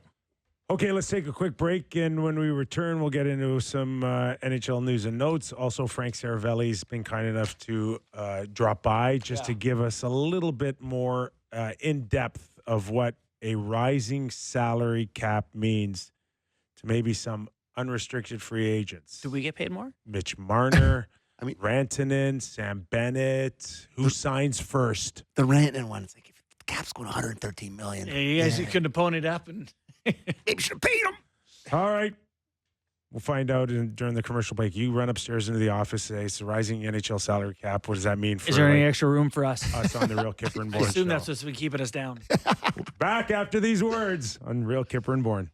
Okay, let's take a quick break, and when we return, we'll get into some NHL news and notes. Also, Frank Seravalli's been kind enough to drop by just to give us a little bit more in-depth of what a rising salary cap means to maybe some unrestricted free agents. Do we get paid more? Mitch Marner, Rantanen, Sam Bennett. Who signs first? The Rantanen one, it's like, if the cap's going to $113 million. Yeah, you guys couldn't have ponied up and maybe should have paid him. All right. We'll find out during the commercial break. You run upstairs into the office, say it's a rising NHL salary cap. What does that mean for Is there any extra room for us? Us on the Real Kyper and I Bourne assume show. that's what's been keeping us down. Back after these words on Real Kyper and Bourne.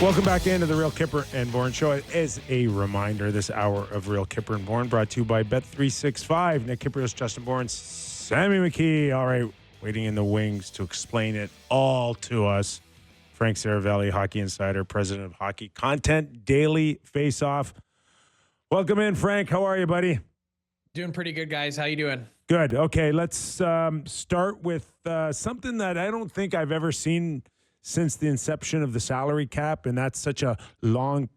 Welcome back into the Real Kyper and Bourne show. As a reminder, this hour of Real Kyper and Bourne brought to you by Bet365. Nick Kypreos, Justin Bourne, Sammy McKee. All right, waiting in the wings to explain it all to us. Frank Seravalli, Hockey Insider, President of Hockey Content, Daily Face-Off. Welcome in, Frank. How are you, buddy? Doing pretty good, guys. How you doing? Good. Okay, let's start with something that I don't think I've ever seen since the inception of the salary cap, and that's such a long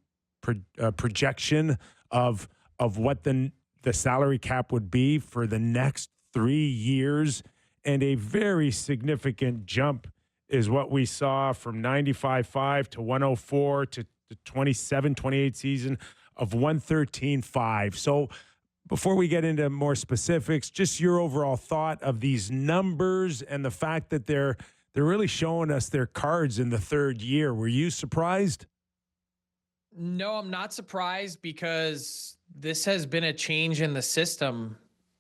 projection of what the salary cap would be for the next 3 years, and a very significant jump is what we saw from 95.5 to 104 to the 27-28 season of 113.5. So before we get into more specifics, just your overall thought of these numbers and the fact that they're really showing us their cards in the third year. Were you surprised? No, I'm not surprised because this has been a change in the system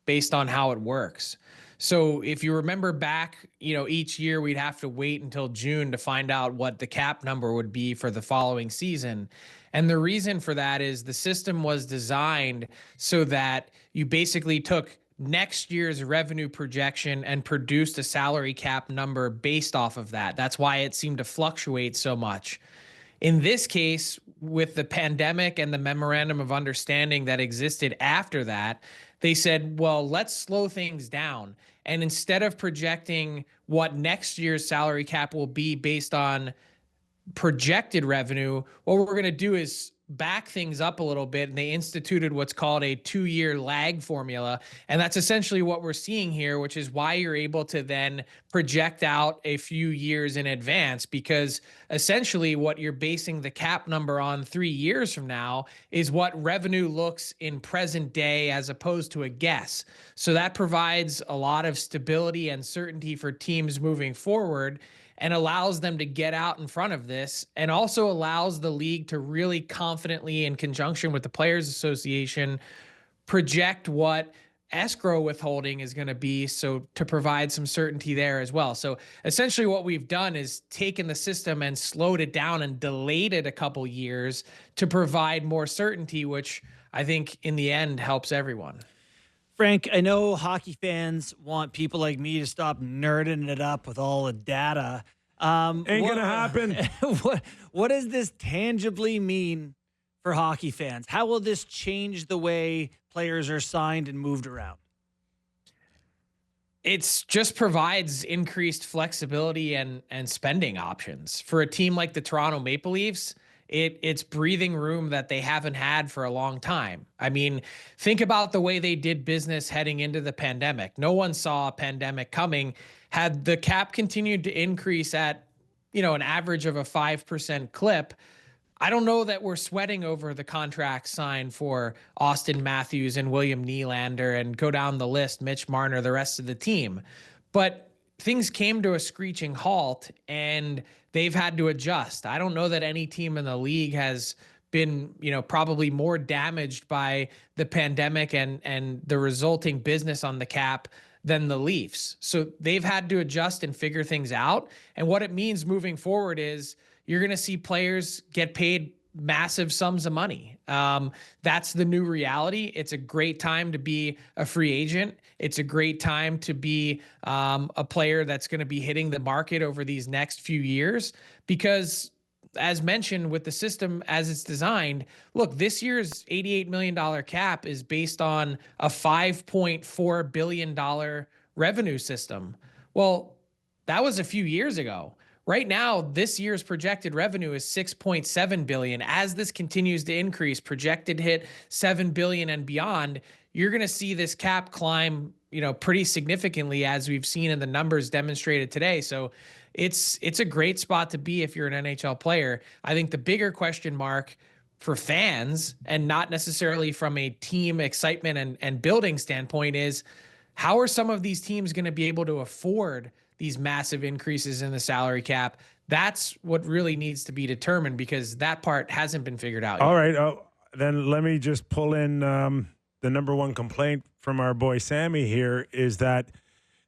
based on how it works. So if you remember back, each year we'd have to wait until June to find out what the cap number would be for the following season. And the reason for that is the system was designed so that you basically took next year's revenue projection and produced a salary cap number based off of that. That's why it seemed to fluctuate so much. In this case, with the pandemic and the memorandum of understanding that existed after that, they said, well, let's slow things down. And instead of projecting what next year's salary cap will be based on projected revenue, what we're going to do is back things up a little bit, and they instituted what's called a 2-year lag formula. And that's essentially what we're seeing here, which is why you're able to then project out a few years in advance, because essentially what you're basing the cap number on 3 years from now is what revenue looks in present day as opposed to a guess. So that provides a lot of stability and certainty for teams moving forward, and allows them to get out in front of this, and also allows the league to really confidently, in conjunction with the Players Association, project what escrow withholding is going to be, so to provide some certainty there as well. So essentially what we've done is taken the system and slowed it down and delayed it a couple years to provide more certainty, which I think in the end helps everyone. Frank, I know hockey fans want people like me to stop nerding it up with all the data. Ain't gonna happen. What does this tangibly mean for hockey fans? How will this change the way players are signed and moved around? It's just provides increased flexibility and spending options for a team like the Toronto Maple Leafs. It's breathing room that they haven't had for a long time. I mean, think about the way they did business heading into the pandemic. No one saw a pandemic coming. Had the cap continued to increase at, an average of a 5% clip, I don't know that we're sweating over the contract signed for Austin Matthews and William Nylander and go down the list, Mitch Marner, the rest of the team. But things came to a screeching halt and they've had to adjust. I don't know that any team in the league has been, probably more damaged by the pandemic and the resulting business on the cap than the Leafs. So they've had to adjust and figure things out. And what it means moving forward is you're going to see players get paid massive sums of money. That's the new reality. It's a great time to be a free agent. It's a great time to be a player that's going to be hitting the market over these next few years because, as mentioned, with the system as it's designed, look, this year's $88 million cap is based on a $5.4 billion revenue system. Well, that was a few years ago. Right now, this year's projected revenue is $6.7 billion. As this continues to increase, projected hit $7 billion and beyond, you're going to see this cap climb, pretty significantly, as we've seen in the numbers demonstrated today. So it's a great spot to be if you're an NHL player. I think the bigger question mark for fans, and not necessarily from a team excitement and building standpoint, is how are some of these teams going to be able to afford these massive increases in the salary cap? That's what really needs to be determined because that part hasn't been figured out yet. All right. Then let me just pull in the number one complaint from our boy Sammy here is that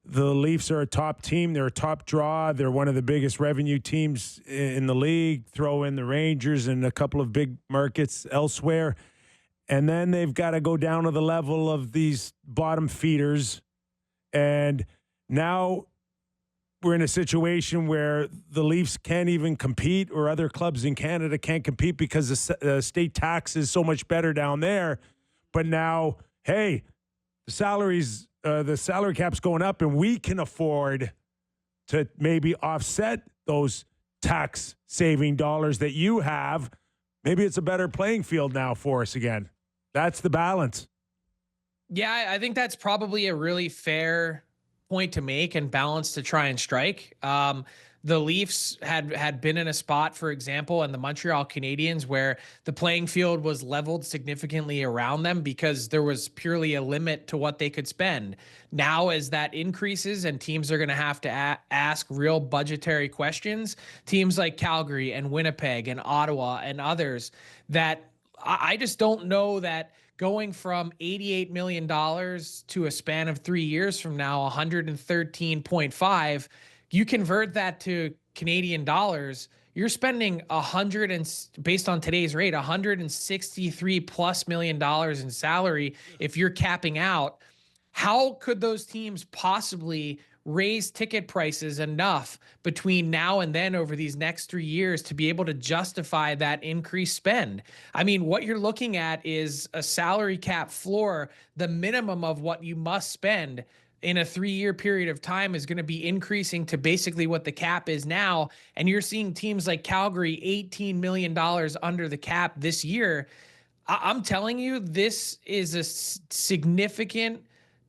the Leafs are a top team. They're a top draw. They're one of the biggest revenue teams in the league. Throw in the Rangers and a couple of big markets elsewhere. And then they've got to go down to the level of these bottom feeders. And now we're in a situation where the Leafs can't even compete, or other clubs in Canada can't compete because the state tax is so much better down there. But now, hey, the salary cap's going up, and we can afford to maybe offset those tax-saving dollars that you have. Maybe it's a better playing field now for us again. That's the balance. Yeah, I think that's probably a really fair point to make and balance to try and strike. The Leafs had been in a spot, for example, and the Montreal Canadiens, where the playing field was leveled significantly around them because there was purely a limit to what they could spend. Now, as that increases and teams are going to have to ask real budgetary questions, teams like Calgary and Winnipeg and Ottawa and others, that I just don't know that going from $88 million to a span of 3 years from now, 113.5, you convert that to Canadian dollars, you're spending based on today's rate, $163+ million in salary if you're capping out. How could those teams possibly raise ticket prices enough between now and then over these next 3 years to be able to justify that increased spend? I mean, what you're looking at is a salary cap floor. The minimum of what you must spend in a 3-year period of time is going to be increasing to basically what the cap is now. And you're seeing teams like Calgary, $18 million under the cap this year. I'm telling you, this is a significant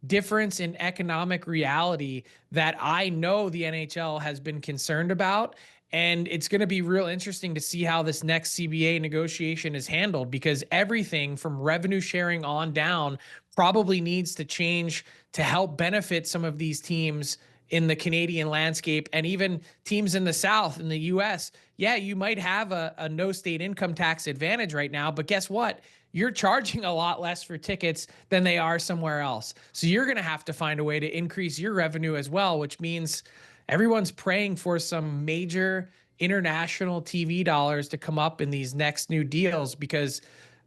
difference in economic reality that I know the NHL has been concerned about. And it's going to be real interesting to see how this next CBA negotiation is handled, because everything from revenue sharing on down probably needs to change to help benefit some of these teams in the Canadian landscape and even teams in the South in the US. Yeah, you might have a no state income tax advantage right now, but guess what? You're charging a lot less for tickets than they are somewhere else. So you're going to have to find a way to increase your revenue as well, which means everyone's praying for some major international TV dollars to come up in these next new deals, because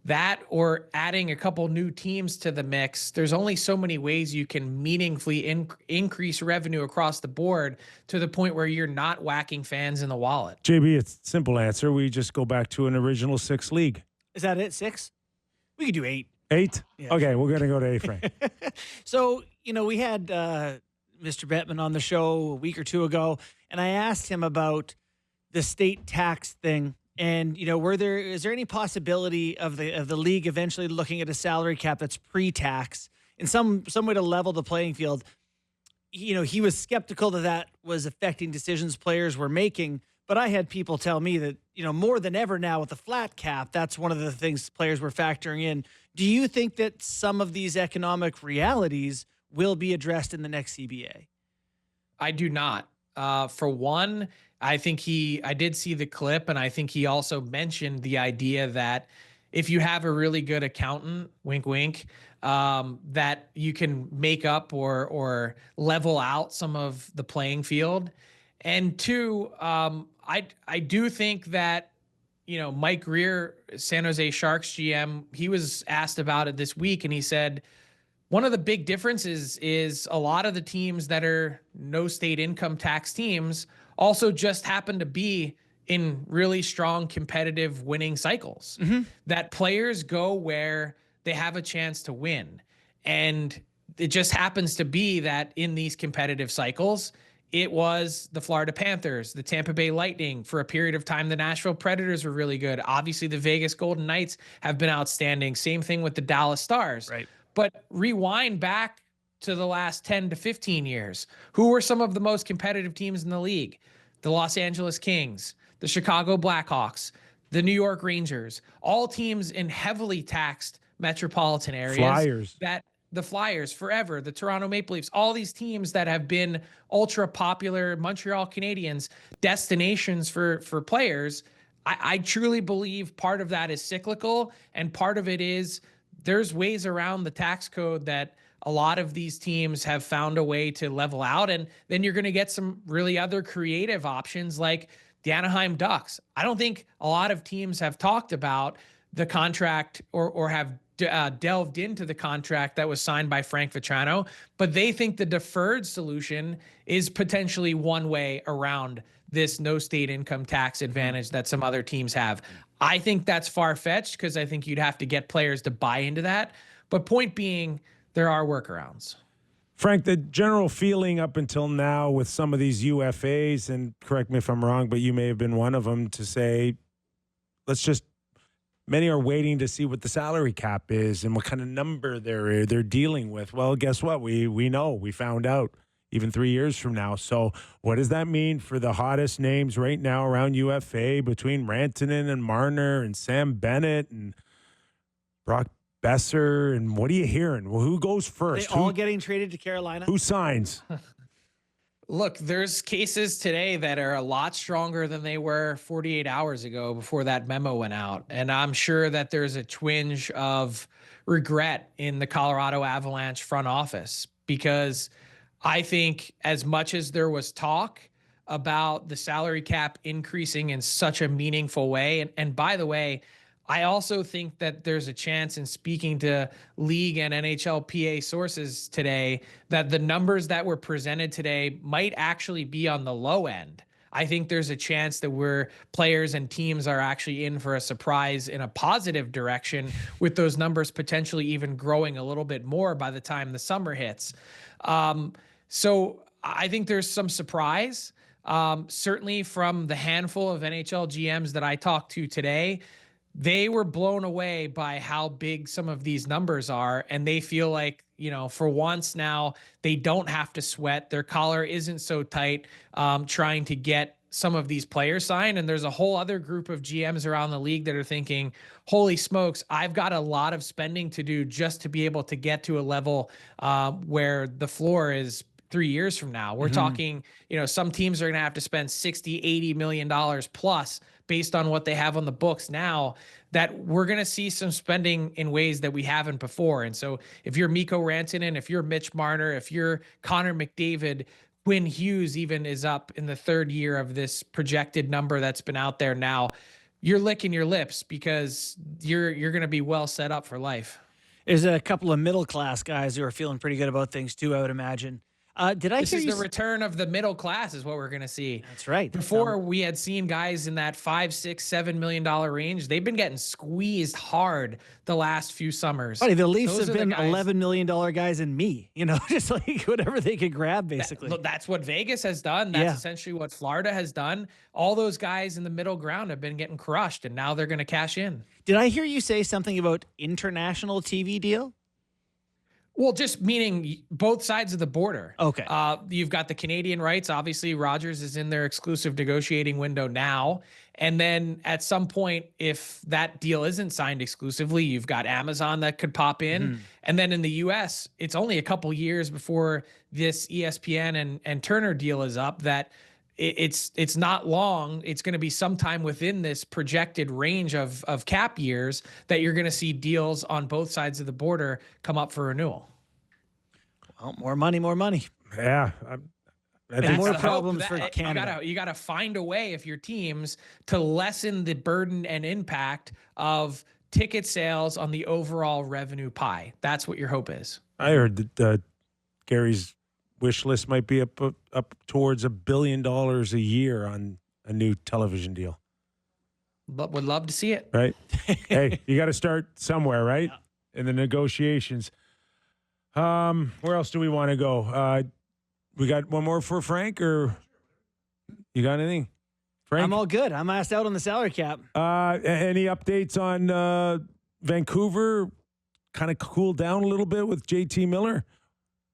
that, or adding a couple new teams to the mix, there's only so many ways you can meaningfully increase revenue across the board to the point where you're not whacking fans in the wallet. JB, it's a simple answer. We just go back to an original 6 league. Is that it? 6? We could do 8. 8? Yeah. Okay, we're going to go to 8, Frank. So, we had Mr. Bettman on the show a week or two ago, and I asked him about the state tax thing. And, is there any possibility of the league eventually looking at a salary cap that's pre-tax in some way to level the playing field? He was skeptical that was affecting decisions players were making, but I had people tell me that, more than ever now with the flat cap, that's one of the things players were factoring in. Do you think that some of these economic realities will be addressed in the next CBA? I do not. For one, I think I did see the clip, and I think he also mentioned the idea that if you have a really good accountant, wink, wink, that you can make up or level out some of the playing field. And two, I do think that, Mike Greer, San Jose Sharks GM, he was asked about it this week, and he said, one of the big differences is a lot of the teams that are no state income tax teams also just happen to be in really strong competitive winning cycles. That players go where they have a chance to win. And it just happens to be that in these competitive cycles, it was the Florida Panthers, the Tampa Bay Lightning. For a period of time, the Nashville Predators were really good. Obviously, the Vegas Golden Knights have been outstanding. Same thing with the Dallas Stars. Right. But rewind back to the last 10 to 15 years. Who were some of the most competitive teams in the league? The Los Angeles Kings, the Chicago Blackhawks, the New York Rangers, all teams in heavily taxed metropolitan areas. Flyers. The Flyers forever, the Toronto Maple Leafs, all these teams that have been ultra popular, Montreal Canadiens, destinations for players. I truly believe part of that is cyclical, and part of it is there's ways around the tax code that a lot of these teams have found a way to level out. And then you're going to get some really other creative options like the Anaheim Ducks. I don't think a lot of teams have talked about the contract or have delved into the contract that was signed by Frank Vatrano, but they think the deferred solution is potentially one way around this no state income tax advantage that some other teams have. I think that's far-fetched because I think you'd have to get players to buy into that. But point being, there are workarounds. Frank, the general feeling up until now with some of these UFAs, and correct me if I'm wrong, but you may have been one of them to say, many are waiting to see what the salary cap is and what kind of number they're dealing with. Well, guess what? We know. We found out even 3 years from now. So what does that mean for the hottest names right now around UFA between Rantanen and Marner and Sam Bennett and Brock Besser? And what are you hearing? Well, who goes first? They all getting traded to Carolina? Who signs? Look, there's cases today that are a lot stronger than they were 48 hours ago before that memo went out. And I'm sure that there's a twinge of regret in the Colorado Avalanche front office, because I think as much as there was talk about the salary cap increasing in such a meaningful way, and by the way, I also think that there's a chance, in speaking to league and NHLPA sources today, that the numbers that were presented today might actually be on the low end. I think there's a chance that players and teams are actually in for a surprise in a positive direction, with those numbers potentially even growing a little bit more by the time the summer hits. So I think there's some surprise, certainly from the handful of NHL GMs that I talked to today. They were blown away by how big some of these numbers are, and they feel like, for once now, they don't have to sweat. Their collar isn't so tight trying to get some of these players signed. And there's a whole other group of GMs around the league that are thinking, holy smokes, I've got a lot of spending to do just to be able to get to a level where the floor is 3 years from now. We're talking, some teams are going to have to spend $60, $80 million plus based on what they have on the books now, that we're going to see some spending in ways that we haven't before. And so if you're Mikko Rantanen, if you're Mitch Marner, if you're Connor McDavid, Quinn Hughes even is up in the third year of this projected number that's been out there now, you're licking your lips because you're going to be well set up for life. There's a couple of middle-class guys who are feeling pretty good about things too, I would imagine. Did I This hear is you? the return of the middle class is what we're going to see. That's right. Before we had seen guys in that $5, $6, $7 million range. They've been getting squeezed hard the last few summers. Buddy, the Leafs Those have are the been guys- $11 million guys and me, just like whatever they could grab, basically. That's what Vegas has done. That's Yeah. essentially what Florida has done. All those guys in the middle ground have been getting crushed, and now they're going to cash in. Did I hear you say something about international TV deal? Well, just meaning both sides of the border. Okay. You've got the Canadian rights. Obviously, Rogers is in their exclusive negotiating window now. And then at some point, if that deal isn't signed exclusively, you've got Amazon that could pop in. And then in the US, it's only a couple years before this ESPN and Turner deal is up that it's not long. It's going to be sometime within this projected range of cap years that you're going to see deals on both sides of the border come up for renewal. Well, more money, more money. Yeah. And more the hope. problems for Canada. You gotta find a way, if your teams, to lessen the burden and impact of ticket sales on the overall revenue pie. That's what your hope is. I heard that Gary's wish list might be up towards $1 billion a year on a new television deal. But would love to see it. Right? Hey, you got to start somewhere, right? Yeah. In the negotiations. Where else do we want to go? We got one more for Frank, or you got anything? Frank? I'm all good. I'm asked out on the salary cap. Any updates on Vancouver? Kind of cooled down a little bit with JT Miller?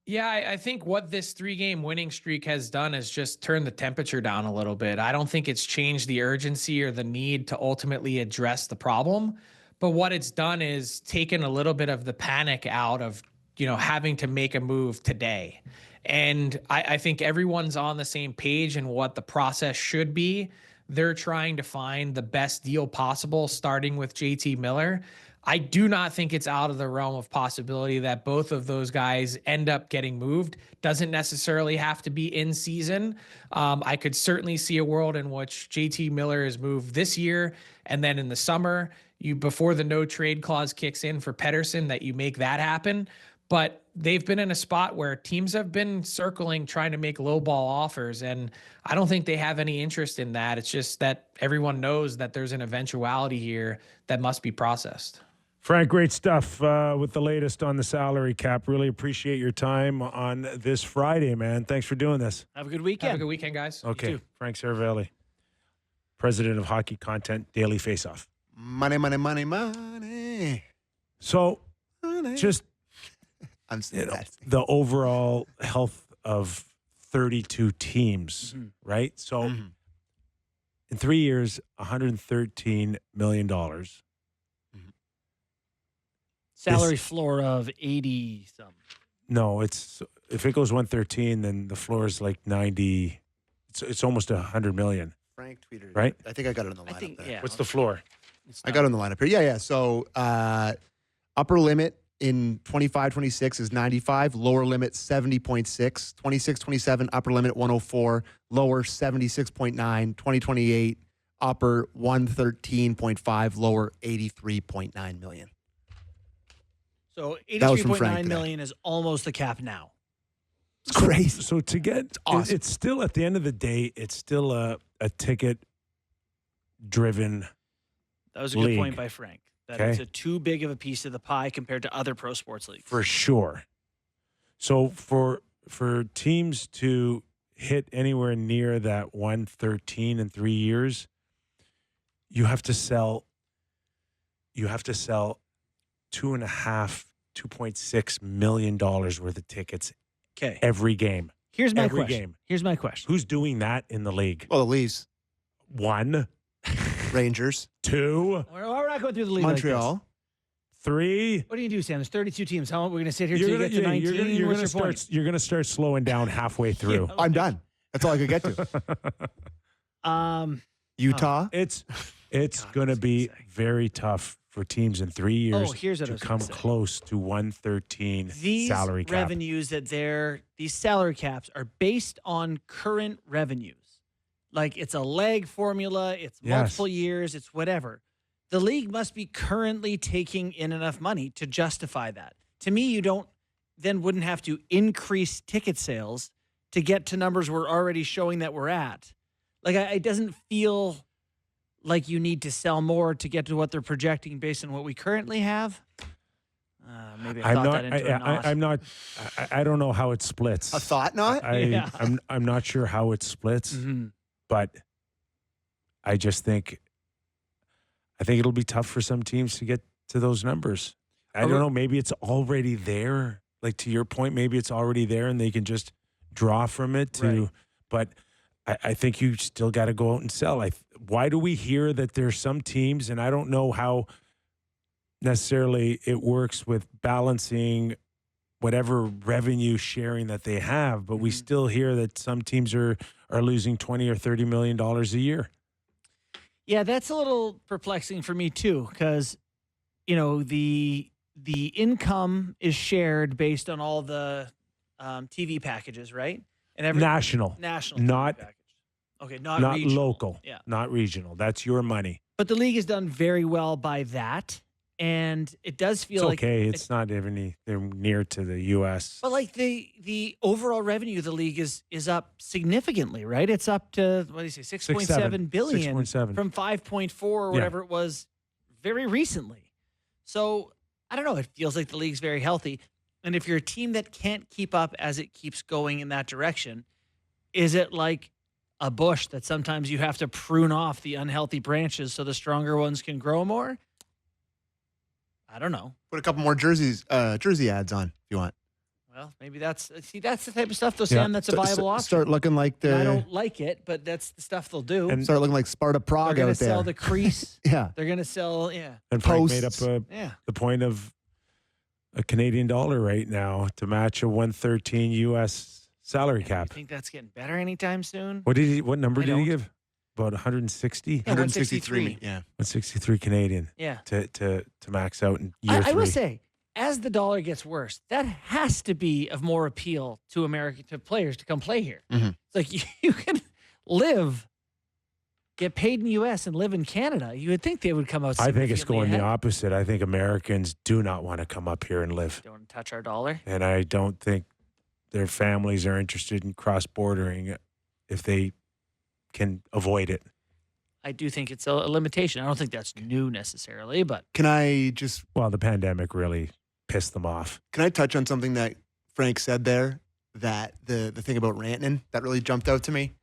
Yeah, I think what this 3-game winning streak has done is just turn the temperature down a little bit. I don't think it's changed the urgency or the need to ultimately address the problem. But what it's done is taken a little bit of the panic out of, having to make a move today. And I think everyone's on the same page in what the process should be. They're trying to find the best deal possible, starting with JT Miller. I do not think it's out of the realm of possibility that both of those guys end up getting moved. Doesn't necessarily have to be in season. I could certainly see a world in which JT Miller is moved this year, and then in the summer, before the no trade clause kicks in for Pettersson, that you make that happen. But they've been in a spot where teams have been circling, trying to make lowball offers, and I don't think they have any interest in that. It's just that everyone knows that there's an eventuality here that must be processed. Frank, great stuff with the latest on the salary cap. Really appreciate your time on this Friday, man. Thanks for doing this. Have a good weekend. Have a good weekend, guys. Okay. Frank Seravalli, president of Hockey Content Daily Faceoff. Money, money, money, money. So, just I'm the overall health of 32 teams, right? So, in 3 years, $113 million. Salary floor of 80 something. No, it's if it goes 113, then the floor is like 90. It's almost 100 million. Frank tweeted, right? I think I got it on the lineup there. What's the floor? I got it on the lineup here. Yeah. So upper limit in 25-26 is 95. Lower limit 70.6. 26-27 upper limit 104. Lower 76.9. 2028 upper 113.5. Lower 83.9 million. So That was from Frank 83.9 today. million is almost the cap now. It's crazy. So to get, awesome. it's still at the end of the day, it's still a ticket-driven. That was a good league. point by Frank. That it's too big of a piece of the pie compared to other pro sports leagues. For sure. So for teams to hit anywhere near that 113 in 3 years, you have to sell $2.6 million worth of tickets every game. Here's my every question. game. Here's my question. Who's doing that in the league? Well, the Leafs. 1, Rangers. 2, We're not going through the league Montreal. like 3. What do you do, Sam? There's 32 teams. How long are we going to sit here You're till you gonna, get to yeah, 19? you're What's gonna your start. point? You're gonna start slowing down halfway through. I'm done. That's all I could get to. Utah. It's going to be very tough for teams in 3 years here's what I to was come gonna say. close to 113 These salary cap. revenues these salary caps are based on current revenues. Like it's a leg formula, it's multiple years, it's whatever. The league must be currently taking in enough money to justify that. To me, then wouldn't have to increase ticket sales to get to numbers we're already showing that we're at. Like, it doesn't feel like you need to sell more to get to what they're projecting based on what we currently have. Maybe I thought that into a knot. I'm not. I don't know how it splits. A thought knot? I'm not sure how it splits, but I just think it'll be tough for some teams to get to those numbers. I don't know. Maybe it's already there. Like, to your point, maybe it's already there and they can just draw from it to. Right. But I think you still got to go out and sell. Why do we hear that there's some teams, and I don't know how necessarily it works with balancing whatever revenue sharing that they have, but we still hear that some teams are losing $20 or $30 million a year. Yeah, that's a little perplexing for me too, because the income is shared based on all the TV packages, right? And national, not package. Okay, not regional. Local, not regional. That's your money. But the league has done very well by that. And it does feel like it's not even near to the U.S. But like the overall revenue of the league is up significantly, right? It's up to, what do you say, $6.7 billion 6.7 from 5.4 or whatever it was very recently. So I don't know. It feels like the league's very healthy. And if you're a team that can't keep up as it keeps going in that direction, is it like a bush that sometimes you have to prune off the unhealthy branches so the stronger ones can grow more? I don't know. Put a couple more jersey ads on if you want. Well, maybe that's the type of stuff, though, Sam, that's a viable option. Start looking like I don't like it, but that's the stuff they'll do. And start looking like Sparta Prague out there. They're going to sell the crease. Yeah. They're going to sell, And Frank made up the point of a Canadian dollar right now to match a 113 U.S. salary cap. You think that's getting better anytime soon? What number did he give? About 160? 163. Yeah. 163 Canadian. Yeah. To max out in year 3. I will say, as the dollar gets worse, that has to be of more appeal to players to come play here. Mm-hmm. It's like you can get paid in the U.S. and live in Canada. You would think they would come out. I think it's going the opposite. I think Americans do not want to come up here and live. They don't want to touch our dollar. And I don't think their families are interested in cross-bordering if they can avoid it. I do think it's a limitation. I don't think that's new necessarily, but can I just... Well, the pandemic really pissed them off. Can I touch on something that Frank said there, that the thing about Rantanen that really jumped out to me?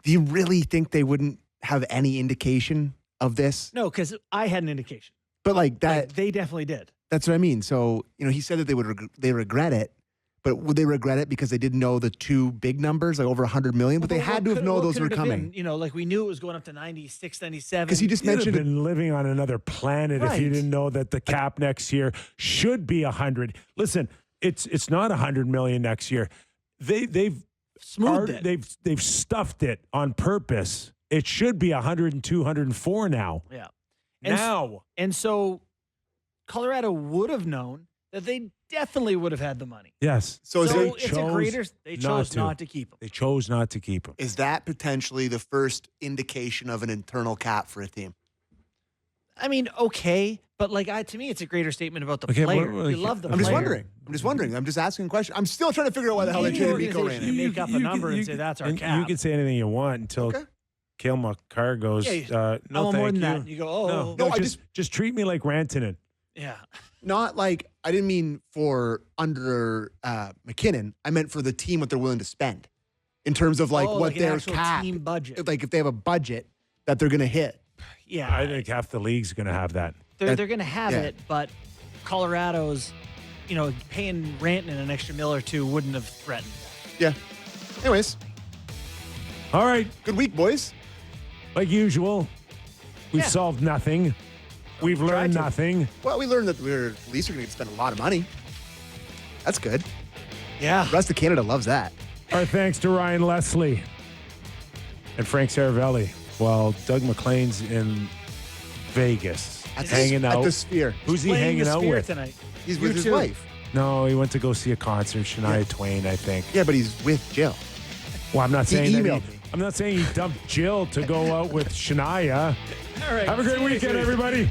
Do you really think they wouldn't have any indication of this? No, because I had an indication. But like that... they definitely did. That's what I mean. So, he said that they regret it. But would they regret it because they didn't know the two big numbers, like over 100 million? But they had to have known those were coming. Like we knew it was going up to 96, 97. Because he just mentioned you'd have been living on another planet if you didn't know that the cap next year should be 100. Listen, it's not 100 million next year. They've smoothed it. They've stuffed it on purpose. It should be 102, 104 now. Yeah. And so Colorado would have known that they definitely would have had the money. Yes. So they chose not to keep him. They chose not to keep him. Is that potentially the first indication of an internal cap for a team? I mean, okay, but to me, it's a greater statement about the player. We love the player. I'm just wondering. I'm just asking a question. I'm still trying to figure out why the hell they traded Mikko Rantanen. You make up a number and say that's our cap. You can say anything you want until Cale Makar goes, no, I want more than that. You go, no, just treat me like Rantanen. Yeah. Not like, I didn't mean for under McKinnon. I meant for the team, what they're willing to spend in terms of what their cap team budget. Like if they have a budget that they're going to hit. Yeah. I think half the league's going to have that. They're going to have it, but Colorado's, paying Rantanen an extra $1 or $2 wouldn't have threatened that. Yeah. Anyways. All right. Good week, boys. Like usual, we've solved nothing. We've learned nothing. Well, we learned that at least we're going to spend a lot of money. That's good. Yeah. The rest of Canada loves that. Our thanks to Ryan Leslie and Frank Seravalli. While Doug McLean's in Vegas hanging out. At the Sphere. Who's he hanging out with tonight? He's with his wife. No, he went to go see a concert, Shania Twain, I think. Yeah, but he's with Jill. Well, I'm not saying emailed me. I'm not saying he dumped Jill to go out with Shania. All right. Have a great weekend, everybody.